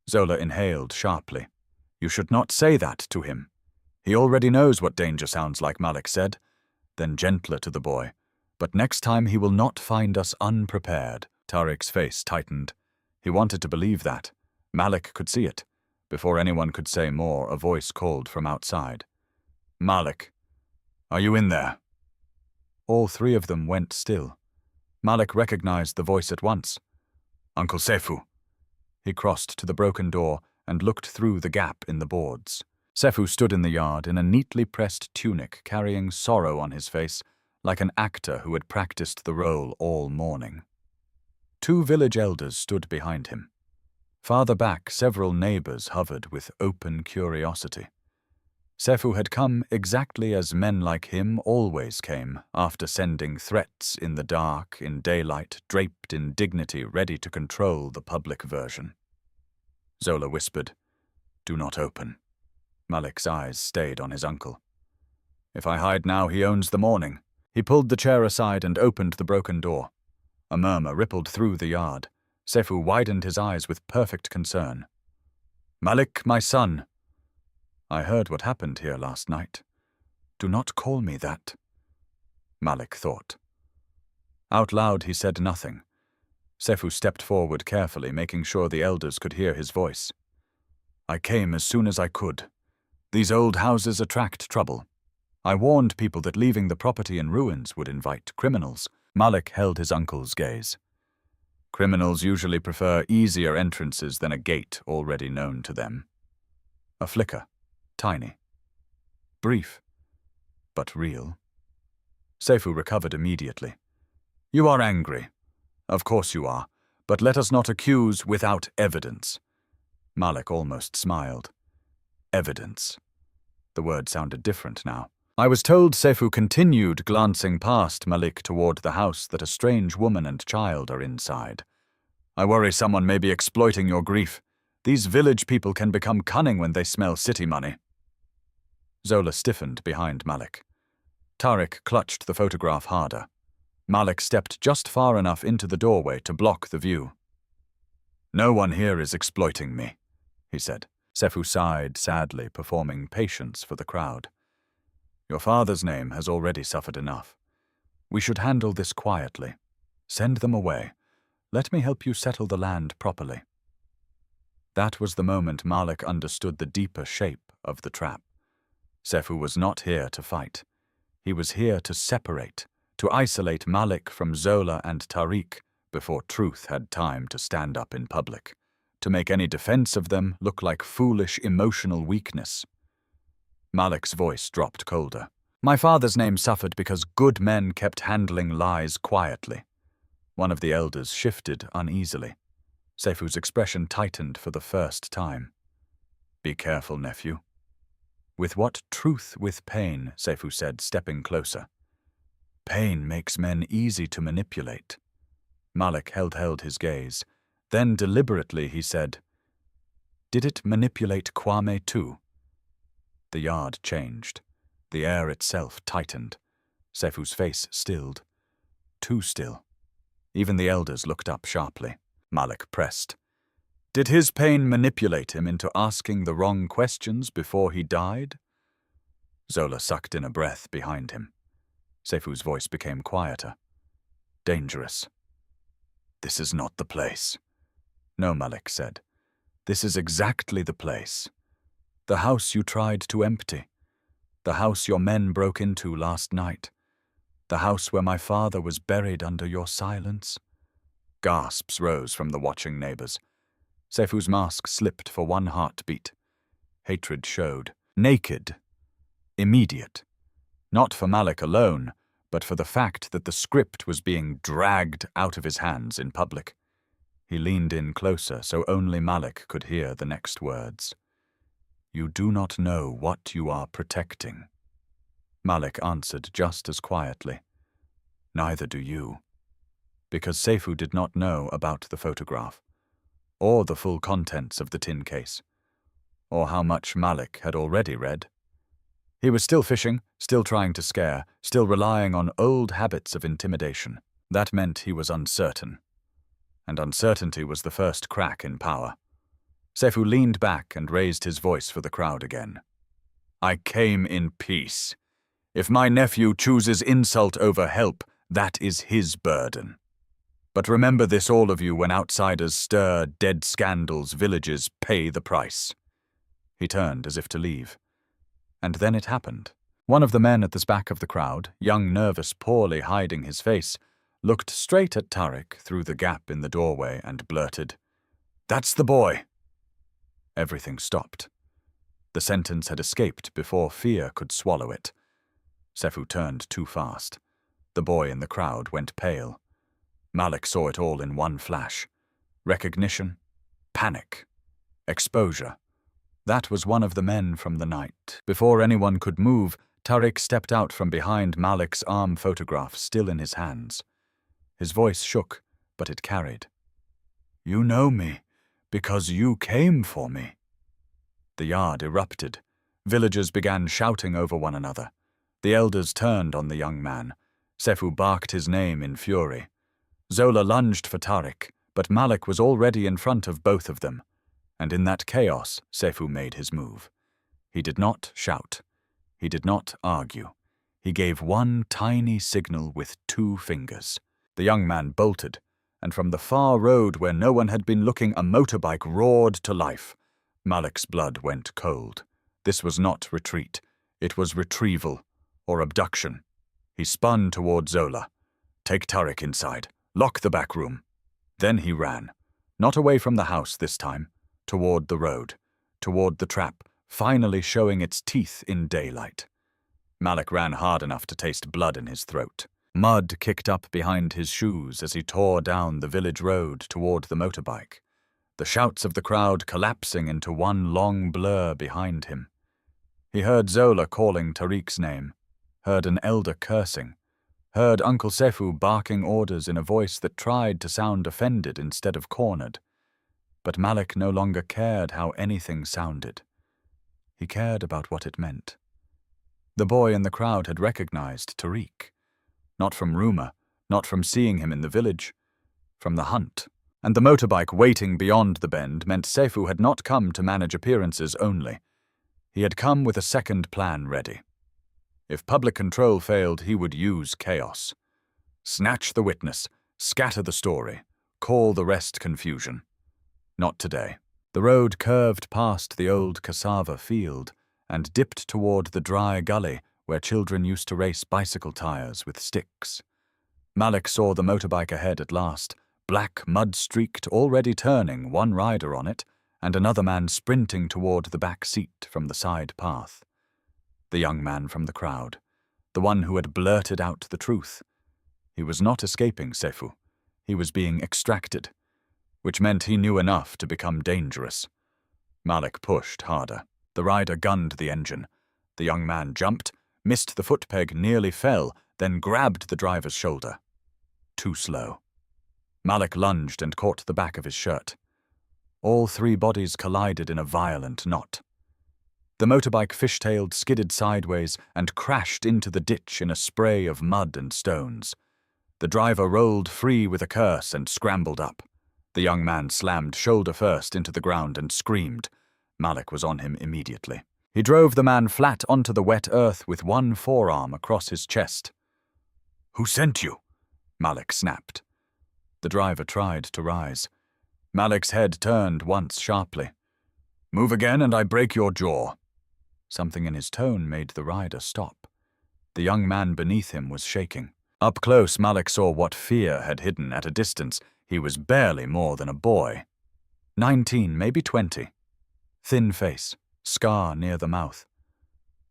Zola inhaled sharply. "You should not say that to him. He already knows what danger sounds like," Malik said, then gentler to the boy. "But next time he will not find us unprepared." Tariq's face tightened. He wanted to believe that. Malik could see it. Before anyone could say more, a voice called from outside. "Malik, are you in there?" All three of them went still. Malik recognized the voice at once. "Uncle Sefu." He crossed to the broken door and looked through the gap in the boards. Sefu stood in the yard in a neatly pressed tunic, carrying sorrow on his face, like an actor who had practiced the role all morning. Two village elders stood behind him. Farther back, several neighbors hovered with open curiosity. Sefu had come exactly as men like him always came, after sending threats in the dark, in daylight, draped in dignity, ready to control the public version. Zola whispered, "Do not open." Malik's eyes stayed on his uncle. "If I hide now, he owns the morning." He pulled the chair aside and opened the broken door. A murmur rippled through the yard. Sefu widened his eyes with perfect concern. "Malik, my son, I heard what happened here last night. Do not call me that." Malik thought. Out loud he said nothing. Sefu stepped forward carefully, making sure the elders could hear his voice. "I came as soon as I could. These old houses attract trouble. I warned people that leaving the property in ruins would invite criminals." Malik held his uncle's gaze. "Criminals usually prefer easier entrances than a gate already known to them." A flicker. Tiny. Brief. But real. Sefu recovered immediately. "You are angry. Of course you are. But let us not accuse without evidence." Malik almost smiled. Evidence. The word sounded different now. "I was told," Sefu continued, glancing past Malik toward the house, "that a strange woman and child are inside. I worry someone may be exploiting your grief. These village people can become cunning when they smell city money." Zola stiffened behind Malik. Tariq clutched the photograph harder. Malik stepped just far enough into the doorway to block the view. "No one here is exploiting me," he said. Sefu sighed sadly, performing patience for the crowd. "Your father's name has already suffered enough. We should handle this quietly. Send them away. Let me help you settle the land properly." That was the moment Malik understood the deeper shape of the trap. Sefu was not here to fight. He was here to separate, to isolate Malik from Zola and Tariq before truth had time to stand up in public, to make any defense of them look like foolish emotional weakness. Malik's voice dropped colder. "My father's name suffered because good men kept handling lies quietly." One of the elders shifted uneasily. Sefu's expression tightened for the first time. "Be careful, nephew." "With what truth with pain," Sefu said, stepping closer. "Pain makes men easy to manipulate." Malik held his gaze. Then deliberately he said, "Did it manipulate Kwame too?" The yard changed. The air itself tightened. Sefu's face stilled. Too still. Even the elders looked up sharply. Malik pressed. "Did his pain manipulate him into asking the wrong questions before he died?" Zola sucked in a breath behind him. Sefu's voice became quieter. "Dangerous." "This is not the place." "No," Malik said. "This is exactly the place. The house you tried to empty. The house your men broke into last night. The house where my father was buried under your silence." Gasps rose from the watching neighbors. Sefu's mask slipped for one heartbeat. Hatred showed. Naked. Immediate. Not for Malik alone, but for the fact that the script was being dragged out of his hands in public. He leaned in closer so only Malik could hear the next words. "You do not know what you are protecting." Malik answered just as quietly. "Neither do you." Because Seyfu did not know about the photograph, or the full contents of the tin case, or how much Malik had already read. He was still fishing, still trying to scare, still relying on old habits of intimidation. That meant he was uncertain. And uncertainty was the first crack in power. Seyfu leaned back and raised his voice for the crowd again. "I came in peace. If my nephew chooses insult over help, that is his burden. But remember this, all of you, when outsiders stir dead scandals, villages pay the price." He turned as if to leave. And then it happened. One of the men at the back of the crowd, young, nervous, poorly hiding his face, looked straight at Tariq through the gap in the doorway and blurted, "That's the boy." Everything stopped. The sentence had escaped before fear could swallow it. Seyfu turned too fast. The boy in the crowd went pale. Malik saw it all in one flash. Recognition, panic, exposure. That was one of the men from the night. Before anyone could move, Tariq stepped out from behind Malik's arm photograph still in his hands. His voice shook, but it carried. "You know me, because you came for me." The yard erupted. Villagers began shouting over one another. The elders turned on the young man. Seyfu barked his name in fury. Zola lunged for Tariq, but Malik was already in front of both of them. And in that chaos, Seyfu made his move. He did not shout. He did not argue. He gave one tiny signal with 2 fingers. The young man bolted, and from the far road where no one had been looking, a motorbike roared to life. Malik's blood went cold. This was not retreat. It was retrieval, or abduction. He spun toward Zola. "Take Tariq inside. Lock the back room." Then he ran. Not away from the house this time. Toward the road. Toward the trap, finally showing its teeth in daylight. Malik ran hard enough to taste blood in his throat. Mud kicked up behind his shoes as he tore down the village road toward the motorbike. The shouts of the crowd collapsing into one long blur behind him. He heard Zola calling Tariq's name, heard an elder cursing, heard Uncle Seyfu barking orders in a voice that tried to sound offended instead of cornered. But Malik no longer cared how anything sounded. He cared about what it meant. The boy in the crowd had recognized Tariq. Not from rumor, not from seeing him in the village, from the hunt. And the motorbike waiting beyond the bend meant Seyfu had not come to manage appearances only. He had come with a second plan ready. If public control failed, he would use chaos. Snatch the witness, scatter the story, call the rest confusion. Not today. The road curved past the old cassava field and dipped toward the dry gully where children used to race bicycle tires with sticks. Malik saw the motorbike ahead at last, black, mud-streaked, already turning, one rider on it, and another man sprinting toward the back seat from the side path. The young man from the crowd, the one who had blurted out the truth. He was not escaping Seyfu. He was being extracted, which meant he knew enough to become dangerous. Malik pushed harder. The rider gunned the engine. The young man jumped, missed the footpeg, nearly fell, then grabbed the driver's shoulder. Too slow. Malik lunged and caught the back of his shirt. All 3 bodies collided in a violent knot. The motorbike fishtailed, skidded sideways, and crashed into the ditch in a spray of mud and stones. The driver rolled free with a curse and scrambled up. The young man slammed shoulder first into the ground and screamed. Malik was on him immediately. He drove the man flat onto the wet earth with one forearm across his chest. "Who sent you?" Malik snapped. The driver tried to rise. Malik's head turned once sharply. "Move again and I break your jaw." Something in his tone made the rider stop. The young man beneath him was shaking. Up close, Malik saw what fear had hidden at a distance. He was barely more than a boy. 19, maybe 20. Thin face, scar near the mouth.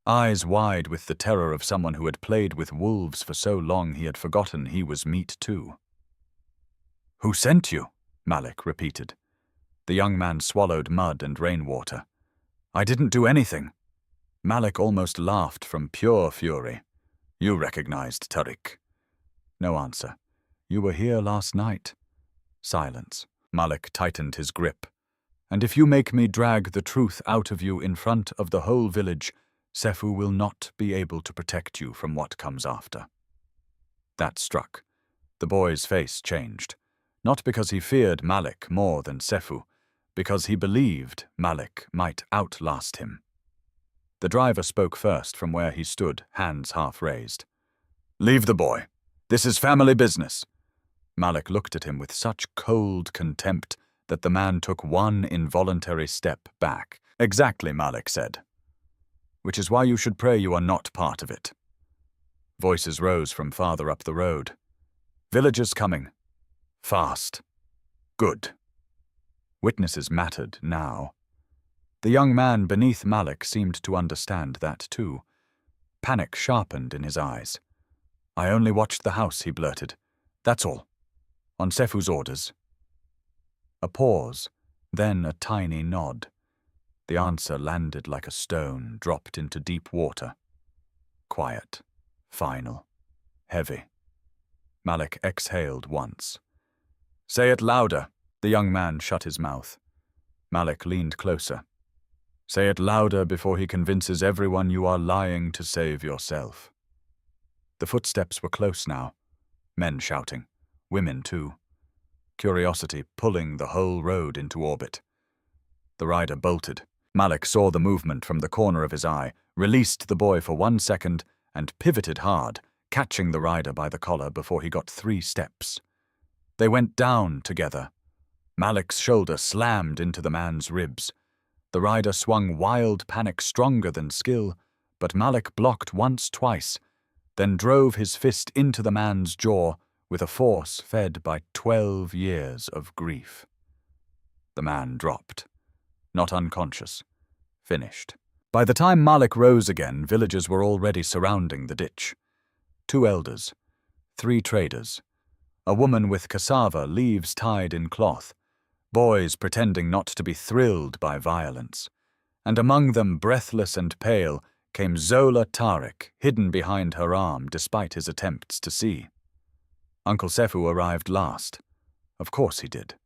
eyes wide with the terror of someone who had played with wolves for so long he had forgotten he was meat too. "Who sent you?" Malik repeated. The young man swallowed mud and rainwater. "I didn't do anything." Malik almost laughed from pure fury. "You recognized Tariq." No answer. "You were here last night." Silence. Malik tightened his grip. "And if you make me drag the truth out of you in front of the whole village, Sefu will not be able to protect you from what comes after." That struck. The boy's face changed. Not because he feared Malik more than Sefu, because he believed Malik might outlast him. The driver spoke first from where he stood, hands half raised. "Leave the boy. This is family business." Malik looked at him with such cold contempt that the man took one involuntary step back. "Exactly," Malik said. "Which is why you should pray you are not part of it." Voices rose from farther up the road. "Villagers coming. Fast. Good." Witnesses mattered now. The young man beneath Malik seemed to understand that too. Panic sharpened in his eyes. "I only watched the house," he blurted. "That's all. On Sefu's orders." A pause, then a tiny nod. The answer landed like a stone dropped into deep water. Quiet, final, heavy. Malik exhaled once. "Say it louder." The young man shut his mouth. Malik leaned closer. "Say it louder before he convinces everyone you are lying to save yourself." The footsteps were close now. Men shouting. Women too. Curiosity pulling the whole road into orbit. The rider bolted. Malik saw the movement from the corner of his eye, released the boy for 1 second, and pivoted hard, catching the rider by the collar before he got 3 steps. They went down together. Malik's shoulder slammed into the man's ribs. The rider swung wild panic stronger than skill, but Malik blocked once, twice, then drove his fist into the man's jaw with a force fed by 12 years of grief. The man dropped. Not unconscious. Finished. By the time Malik rose again, villagers were already surrounding the ditch. 2 elders. 3 traders. A woman with cassava leaves tied in cloth. Boys pretending not to be thrilled by violence. And among them, breathless and pale, came Zola Tariq, hidden behind her arm despite his attempts to see. Uncle Sefu arrived last. Of course he did.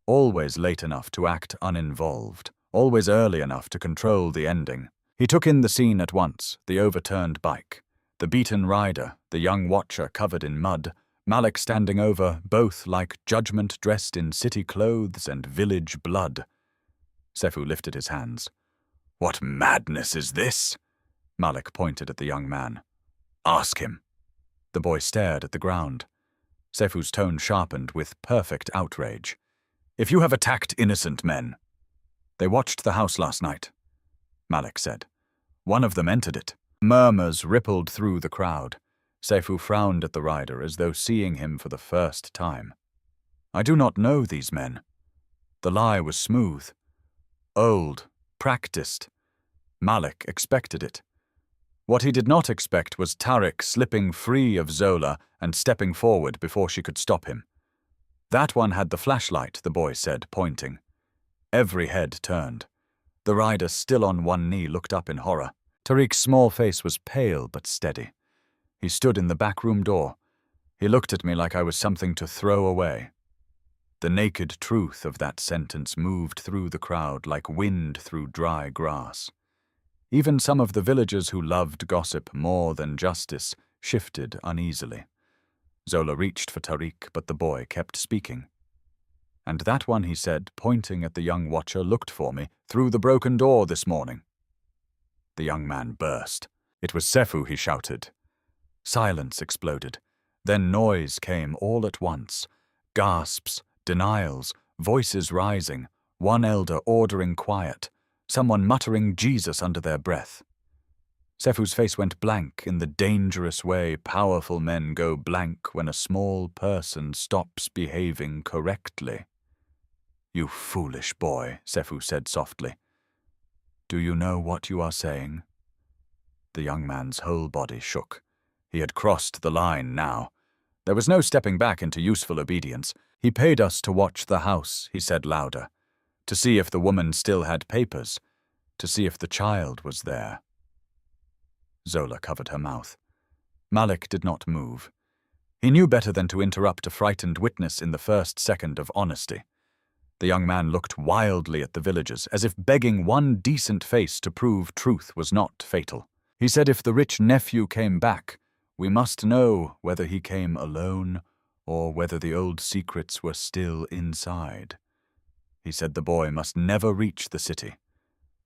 Always late enough to act uninvolved, always early enough to control the ending. He took in the scene at once, the overturned bike, the beaten rider, the young watcher covered in mud, Malik standing over, both like judgment dressed in city clothes and village blood. Sefu lifted his hands. "What madness is this?" Malik pointed at the young man. "Ask him." The boy stared at the ground. Sefu's tone sharpened with perfect outrage. "If you have attacked innocent men—" "They watched the house last night," Malik said. "One of them entered it." Murmurs rippled through the crowd. Sefu frowned at the rider as though seeing him for the first time. "I do not know these men." The lie was smooth. Old. Practiced. Malik expected it. What he did not expect was Tariq slipping free of Zola and stepping forward before she could stop him. "That one had the flashlight," the boy said, pointing. Every head turned. The rider, still on one knee, looked up in horror. Tariq's small face was pale but steady. He stood in the back room door. He looked at me like I was something to throw away. The naked truth of that sentence moved through the crowd like wind through dry grass. Even some of the villagers who loved gossip more than justice shifted uneasily. Zola reached for Tariq, but the boy kept speaking. "And that one," he said, pointing at the young watcher, "looked for me through the broken door this morning." The young man burst. "It was Sefu," he shouted. Silence exploded. Then noise came all at once. Gasps, denials, voices rising, one elder ordering quiet, someone muttering Jesus under their breath. Sefu's face went blank in the dangerous way powerful men go blank when a small person stops behaving correctly. "You foolish boy," Sefu said softly. "Do you know what you are saying?" The young man's whole body shook. He had crossed the line now. There was no stepping back into useful obedience. He paid us to watch the house, he said louder, to see if the woman still had papers, to see if the child was there. Zola covered her mouth. Malik did not move. He knew better than to interrupt a frightened witness in the first second of honesty. The young man looked wildly at the villagers, as if begging one decent face to prove truth was not fatal. He said if the rich nephew came back, we must know whether he came alone or whether the old secrets were still inside. He said the boy must never reach the city.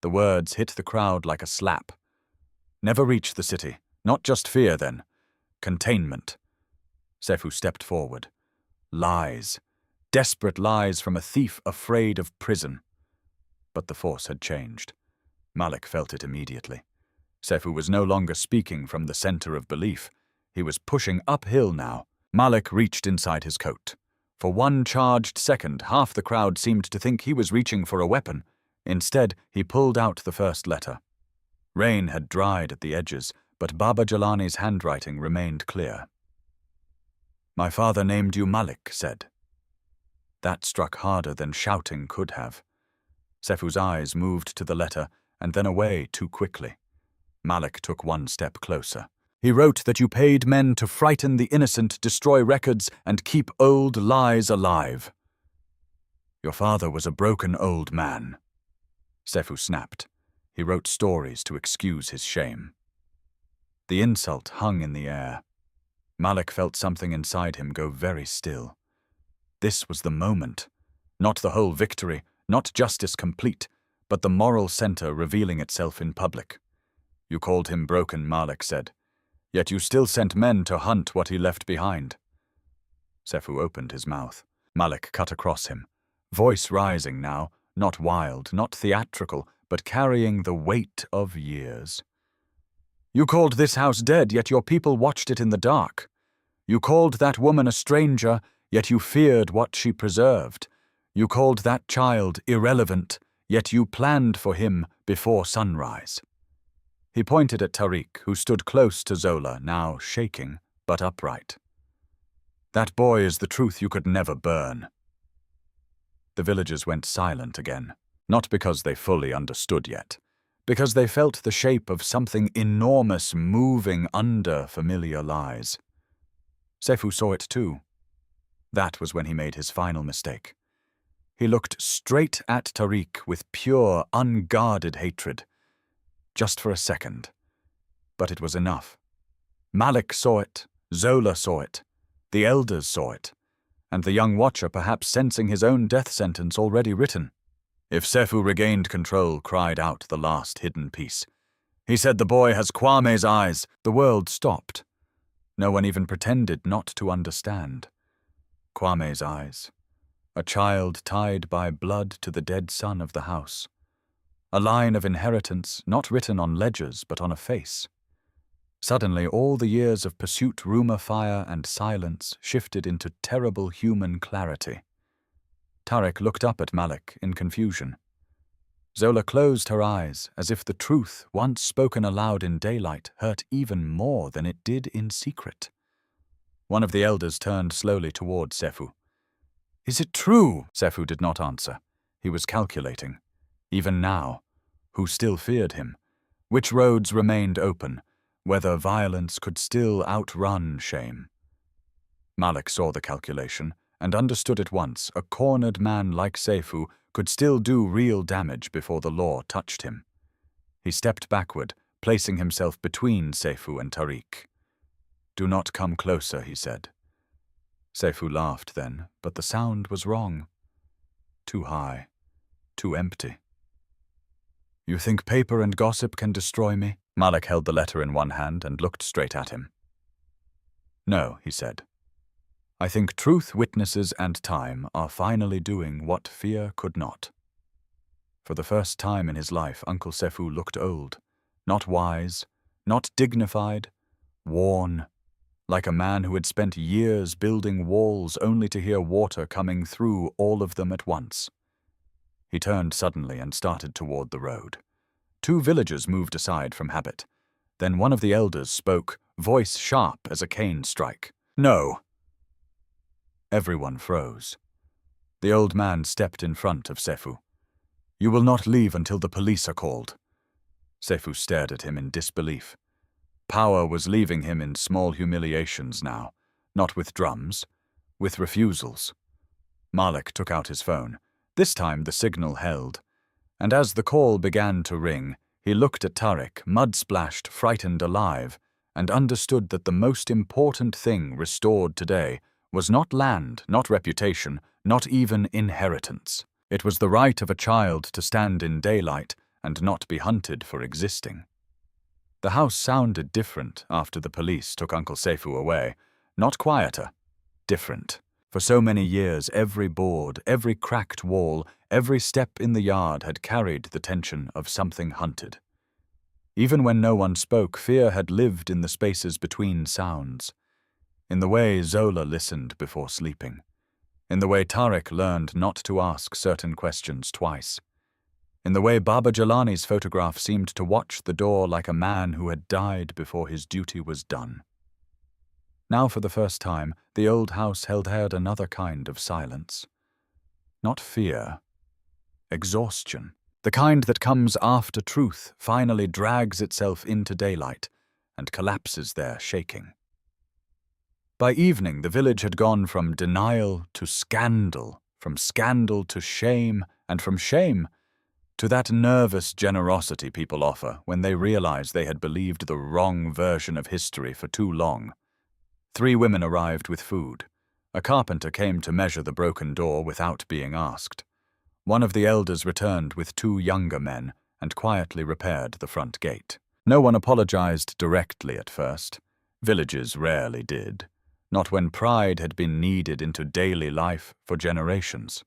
The words hit the crowd like a slap. Never reach the city. Not just fear, then. Containment. Sefu stepped forward. Lies. Desperate lies from a thief afraid of prison. But the force had changed. Malik felt it immediately. Sefu was no longer speaking from the center of belief. He was pushing uphill now. Malik reached inside his coat. For one charged second, half the crowd seemed to think he was reaching for a weapon. Instead, he pulled out the first letter. Rain had dried at the edges, but Baba Jalani's handwriting remained clear. My father named you Malik, said. That struck harder than shouting could have. Sefu's eyes moved to the letter and then away too quickly. Malik took one step closer. He wrote that you paid men to frighten the innocent, destroy records, and keep old lies alive. Your father was a broken old man. Sefu snapped. He wrote stories to excuse his shame. The insult hung in the air. Malik felt something inside him go very still. This was the moment. Not the whole victory, not justice complete, but the moral center revealing itself in public. You called him broken, Malik said. Yet you still sent men to hunt what he left behind. Sefu opened his mouth. Malik cut across him. Voice rising now, not wild, not theatrical, but carrying the weight of years. You called this house dead, yet your people watched it in the dark. You called that woman a stranger, yet you feared what she preserved. You called that child irrelevant, yet you planned for him before sunrise. He pointed at Tariq, who stood close to Zola, now shaking, but upright. That boy is the truth you could never burn. The villagers went silent again, not because they fully understood yet, because they felt the shape of something enormous moving under familiar lies. Sefu saw it too. That was when he made his final mistake. He looked straight at Tariq with pure, unguarded hatred. Just for a second. But it was enough. Malik saw it, Zola saw it, the elders saw it, and the young watcher perhaps sensing his own death sentence already written. If Sefu regained control, cried out the last hidden piece. He said the boy has Kwame's eyes. The world stopped. No one even pretended not to understand. Kwame's eyes. A child tied by blood to the dead son of the house. A line of inheritance not written on ledgers but on a face. Suddenly all the years of pursuit, rumor, fire, and silence shifted into terrible human clarity. Tariq looked up at Malik in confusion. Zola closed her eyes as if the truth, once spoken aloud in daylight, hurt even more than it did in secret. One of the elders turned slowly toward Sefu. Is it true? Sefu did not answer. He was calculating. Even now, who still feared him? Which roads remained open? Whether violence could still outrun shame? Malik saw the calculation and understood at once a cornered man like Sefu could still do real damage before the law touched him. He stepped backward, placing himself between Sefu and Tariq. Do not come closer, he said. Sefu laughed then, but the sound was wrong. Too high, too empty. You think paper and gossip can destroy me? Malik held the letter in one hand and looked straight at him. No, he said. I think truth, witnesses, and time are finally doing what fear could not. For the first time in his life, Uncle Sefu looked old, not wise, not dignified, worn, like a man who had spent years building walls only to hear water coming through all of them at once. He turned suddenly and started toward the road. Two villagers moved aside from habit. Then one of the elders spoke, voice sharp as a cane strike. "No." Everyone froze. The old man stepped in front of Sefu. "You will not leave until the police are called." Sefu stared at him in disbelief. Power was leaving him in small humiliations now, not with drums, with refusals. Malik took out his phone. This time the signal held, and as the call began to ring, he looked at Tariq, mud-splashed, frightened alive, and understood that the most important thing restored today was not land, not reputation, not even inheritance. It was the right of a child to stand in daylight and not be hunted for existing. The house sounded different after the police took Uncle Sefu away. Not quieter, different. For so many years, every board, every cracked wall, every step in the yard had carried the tension of something hunted. Even when no one spoke, fear had lived in the spaces between sounds. In the way Zola listened before sleeping. In the way Tariq learned not to ask certain questions twice. In the way Baba Jalani's photograph seemed to watch the door like a man who had died before his duty was done. Now for the first time, the old house held another kind of silence. Not fear. Exhaustion. The kind that comes after truth finally drags itself into daylight and collapses there shaking. By evening, the village had gone from denial to scandal, from scandal to shame, and from shame to that nervous generosity people offer when they realize they had believed the wrong version of history for too long. 3 women arrived with food. A carpenter came to measure the broken door without being asked. One of the elders returned with 2 younger men and quietly repaired the front gate. No one apologized directly at first. Villages rarely did. Not when pride had been kneaded into daily life for generations.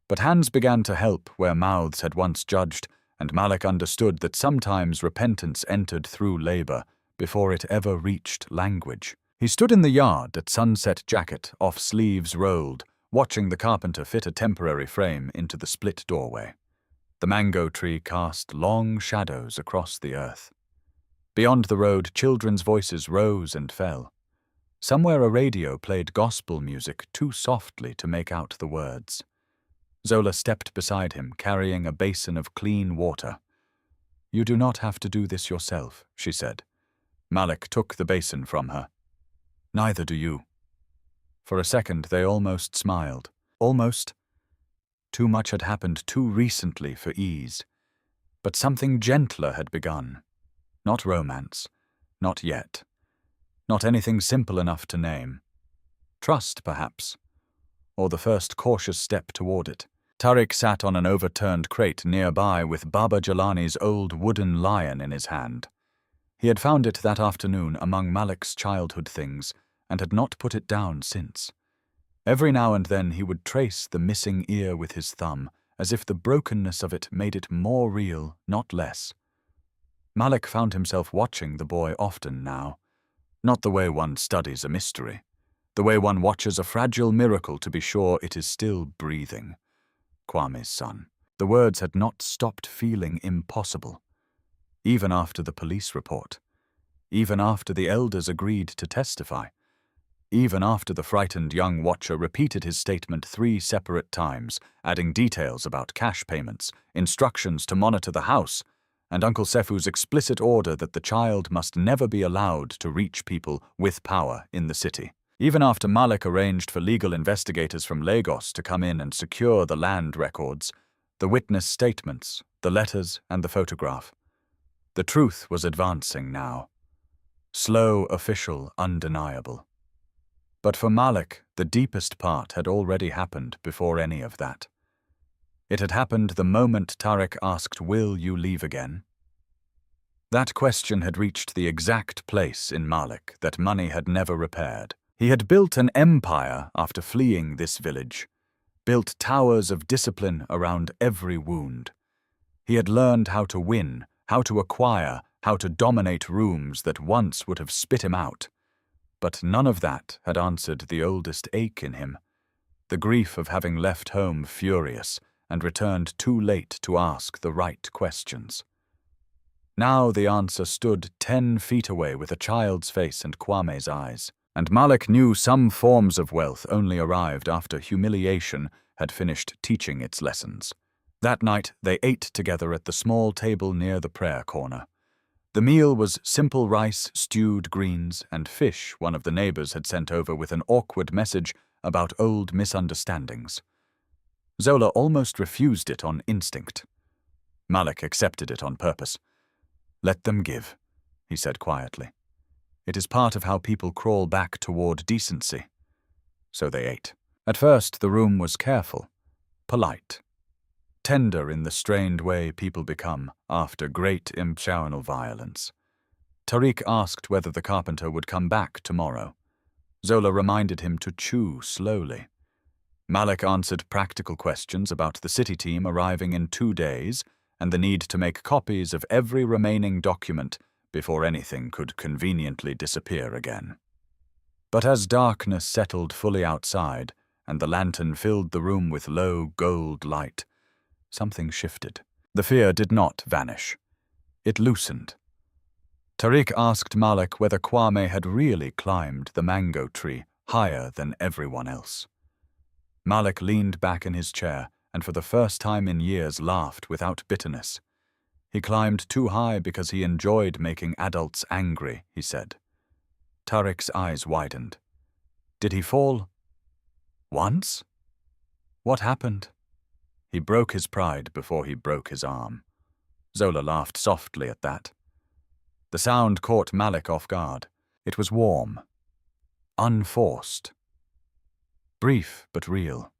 But hands began to help where mouths had once judged, and Malik understood that sometimes repentance entered through labor before it ever reached language. He stood in the yard at sunset jacket, off sleeves rolled, watching the carpenter fit a temporary frame into the split doorway. The mango tree cast long shadows across the earth. Beyond the road, children's voices rose and fell. Somewhere a radio played gospel music too softly to make out the words. Zola stepped beside him, carrying a basin of clean water. "You do not have to do this yourself," she said. Malik took the basin from her. "Neither do you." For a second they almost smiled. Almost. Too much had happened too recently for ease. But something gentler had begun. Not romance. Not yet. Not anything simple enough to name. Trust, perhaps. Or the first cautious step toward it. Tariq sat on an overturned crate nearby with Baba Jalani's old wooden lion in his hand. He had found it that afternoon among Malik's childhood things and had not put it down since. Every now and then he would trace the missing ear with his thumb, as if the brokenness of it made it more real, not less. Malik found himself watching the boy often now. Not the way one studies a mystery. The way one watches a fragile miracle to be sure it is still breathing. Kwame's son. The words had not stopped feeling impossible. Even after the police report. Even after the elders agreed to testify. Even after the frightened young watcher repeated his statement 3 separate times, adding details about cash payments, instructions to monitor the house, and Uncle Sefu's explicit order that the child must never be allowed to reach people with power in the city. Even after Malik arranged for legal investigators from Lagos to come in and secure the land records, the witness statements, the letters, and the photograph. The truth was advancing now. Slow, official, undeniable. But for Malik, the deepest part had already happened before any of that. It had happened the moment Tariq asked, "Will you leave again?" That question had reached the exact place in Malik that money had never repaired. He had built an empire after fleeing this village, built towers of discipline around every wound. He had learned how to win, how to acquire, how to dominate rooms that once would have spit him out. But none of that had answered the oldest ache in him, the grief of having left home furious and returned too late to ask the right questions. Now the answer stood 10 feet away with a child's face and Kwame's eyes. And Malik knew some forms of wealth only arrived after humiliation had finished teaching its lessons. That night they ate together at the small table near the prayer corner. The meal was simple rice, stewed greens, and fish one of the neighbors had sent over with an awkward message about old misunderstandings. Zola almost refused it on instinct. Malik accepted it on purpose. "Let them give," he said quietly. "It is part of how people crawl back toward decency." So they ate. At first the room was careful, polite, tender in the strained way people become after great emotional violence. Tariq asked whether the carpenter would come back tomorrow. Zola reminded him to chew slowly. Malik answered practical questions about the city team arriving in 2 days and the need to make copies of every remaining document before anything could conveniently disappear again. But as darkness settled fully outside and the lantern filled the room with low gold light, something shifted. The fear did not vanish. It loosened. Tariq asked Malik whether Kwame had really climbed the mango tree higher than everyone else. Malik leaned back in his chair and for the first time in years laughed without bitterness. He climbed too high because he enjoyed making adults angry, he said. Tariq's eyes widened. Did he fall? Once? What happened? He broke his pride before he broke his arm. Zola laughed softly at that. The sound caught Malik off guard. It was warm, unforced, brief but real.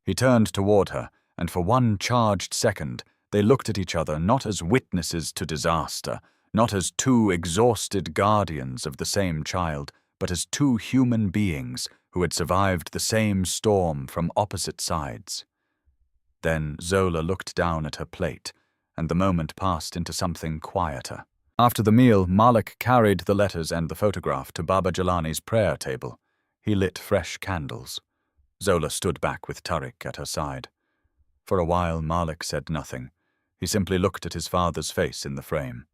He turned toward her, and for one charged second, they looked at each other not as witnesses to disaster, not as two exhausted guardians of the same child, but as two human beings who had survived the same storm from opposite sides. Then Zola looked down at her plate, and the moment passed into something quieter. After the meal, Malik carried the letters and the photograph to Baba Jelani's prayer table. He lit fresh candles. Zola stood back with Tariq at her side. For a while, Malik said nothing. He simply looked at his father's face in the frame.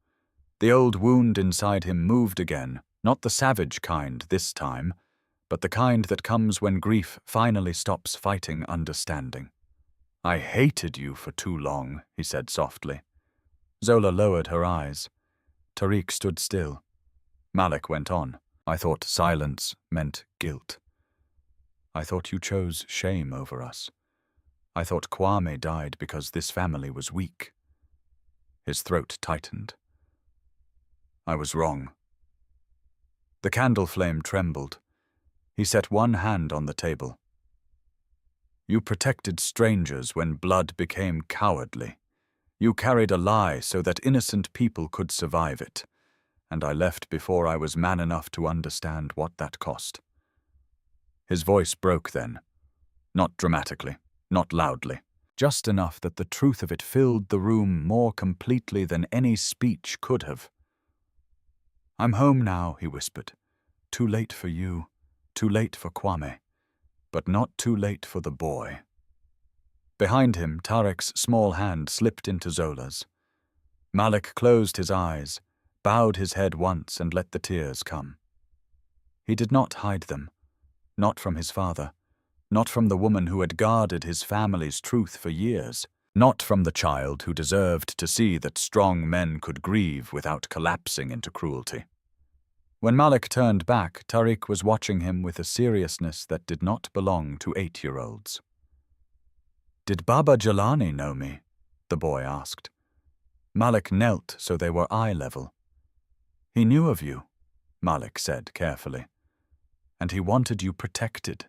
The old wound inside him moved again, not the savage kind this time, but the kind that comes when grief finally stops fighting understanding. "I hated you for too long," he said softly. Zola lowered her eyes. Tariq stood still. Malik went on. "I thought silence meant guilt. I thought you chose shame over us. I thought Kwame died because this family was weak." His throat tightened. "I was wrong." The candle flame trembled. He set one hand on the table. "You protected strangers when blood became cowardly. You carried a lie so that innocent people could survive it, and I left before I was man enough to understand what that cost." His voice broke then, not dramatically, not loudly, just enough that the truth of it filled the room more completely than any speech could have. "I'm home now," he whispered. "Too late for you, too late for Kwame, but not too late for the boy." Behind him, Tariq's small hand slipped into Zola's. Malik closed his eyes, bowed his head once and let the tears come. He did not hide them, not from his father, not from the woman who had guarded his family's truth for years, not from the child who deserved to see that strong men could grieve without collapsing into cruelty. When Malik turned back, Tariq was watching him with a seriousness that did not belong to 8-year-olds. "Did Baba Jelani know me?" the boy asked. Malik knelt so they were eye level. "He knew of you," Malik said carefully, "and he wanted you protected."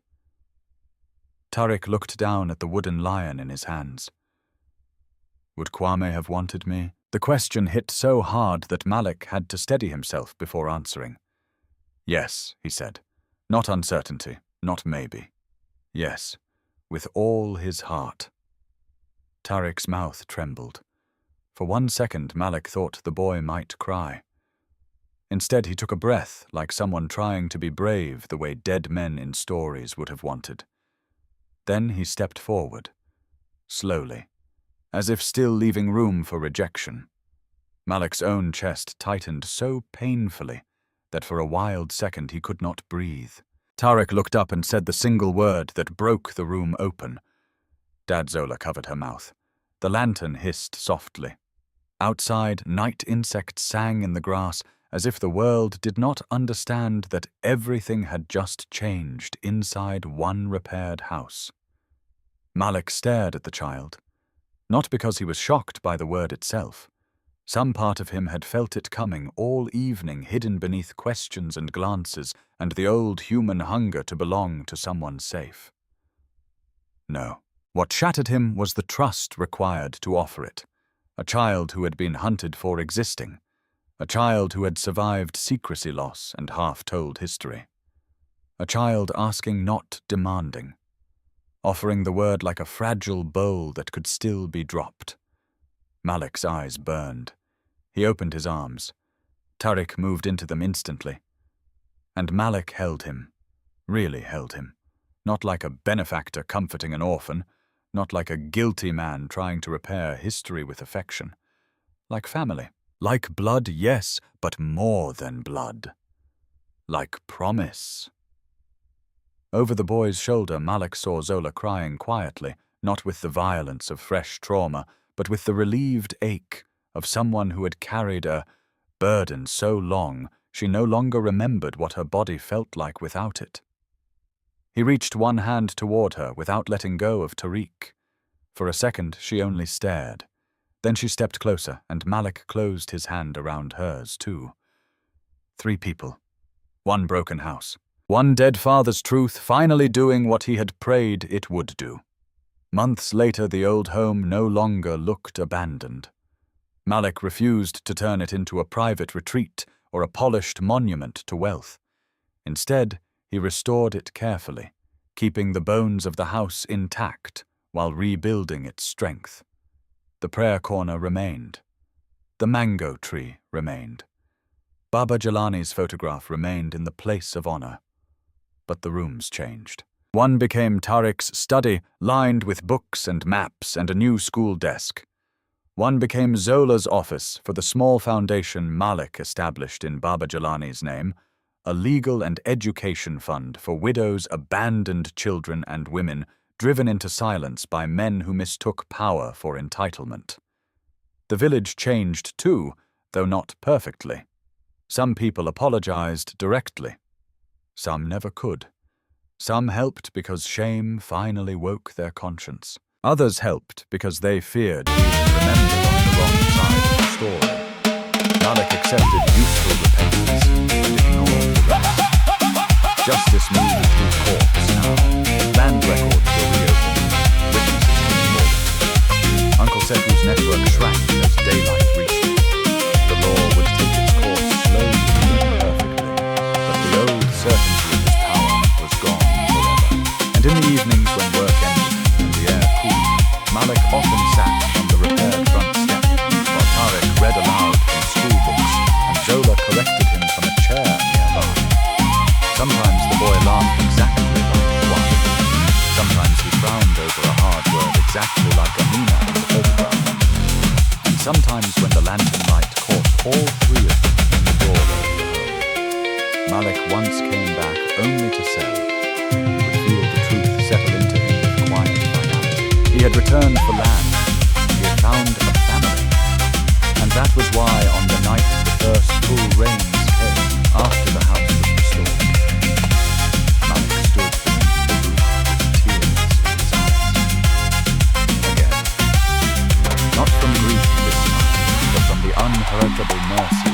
Tariq looked down at the wooden lion in his hands. "Would Kwame have wanted me?" The question hit so hard that Malik had to steady himself before answering. "Yes," he said. "Not uncertainty, not maybe. Yes, with all his heart." Tariq's mouth trembled. For one second, Malik thought the boy might cry. Instead, he took a breath like someone trying to be brave the way dead men in stories would have wanted. Then he stepped forward, slowly, as if still leaving room for rejection. Malik's own chest tightened so painfully that for a wild second he could not breathe. Tariq looked up and said the single word that broke the room open. Dad Zola covered her mouth. The lantern hissed softly. Outside, night insects sang in the grass as if the world did not understand that everything had just changed inside one repaired house. Malik stared at the child, not because he was shocked by the word itself. Some part of him had felt it coming all evening, hidden beneath questions and glances and the old human hunger to belong to someone safe. No. What shattered him was the trust required to offer it. A child who had been hunted for existing. A child who had survived secrecy loss and half-told history. A child asking, not demanding. Offering the word like a fragile bowl that could still be dropped. Malik's eyes burned. He opened his arms. Tariq moved into them instantly. And Malik held him. Really held him. Not like a benefactor comforting an orphan. Not like a guilty man trying to repair history with affection. Like family. Like blood, yes, but more than blood. Like promise. Over the boy's shoulder, Malik saw Zola crying quietly, not with the violence of fresh trauma, but with the relieved ache of someone who had carried a burden so long she no longer remembered what her body felt like without it. He reached one hand toward her without letting go of Tariq. For a second, she only stared. Then she stepped closer, and Malik closed his hand around hers, too. 3 people. 1 broken house. 1 dead father's truth finally doing what he had prayed it would do. Months later, the old home no longer looked abandoned. Malik refused to turn it into a private retreat or a polished monument to wealth. Instead, he restored it carefully, keeping the bones of the house intact while rebuilding its strength. The prayer corner remained. The mango tree remained. Baba Jelani's photograph remained in the place of honor. But the rooms changed. One became Tariq's study, lined with books and maps and a new school desk. One became Zola's office for the small foundation Malik established in Baba Jelani's name, a legal and education fund for widows, abandoned children and women driven into silence by men who mistook power for entitlement. The village changed too, though not perfectly. Some people apologized directly. Some never could. Some helped because shame finally woke their conscience. Others helped because they feared being remembered on the wrong side of the story. Malik accepted useful repentance and ignored the rest. Justice moved through courts now. Land records were reopened. Witnesses came forward. Uncle Sedru's network shrank as daylight reached it. The law would take its course slowly and perfectly, but the old certainty of his power was gone forever. And in the evenings when work ended and the air cooled, Malik often sat on the repaired front step, while Tariq read aloud from school books and Zola corrected him from a chair nearby. Sometimes the boy laughed exactly like one. Sometimes he frowned over a hard word exactly like Amina in the photograph. And sometimes when the lantern light caught all 3 of them in the doorway of the home, Malik once came back only to say he would feel the truth settle into him with quiet finality. He had returned for land. He had found a family. And that was why on the night the first full rains came after the house was restored, Malik stood beneath the roof with tears in his eyes. Again. Not from grief this time, but from the unhurtable mercy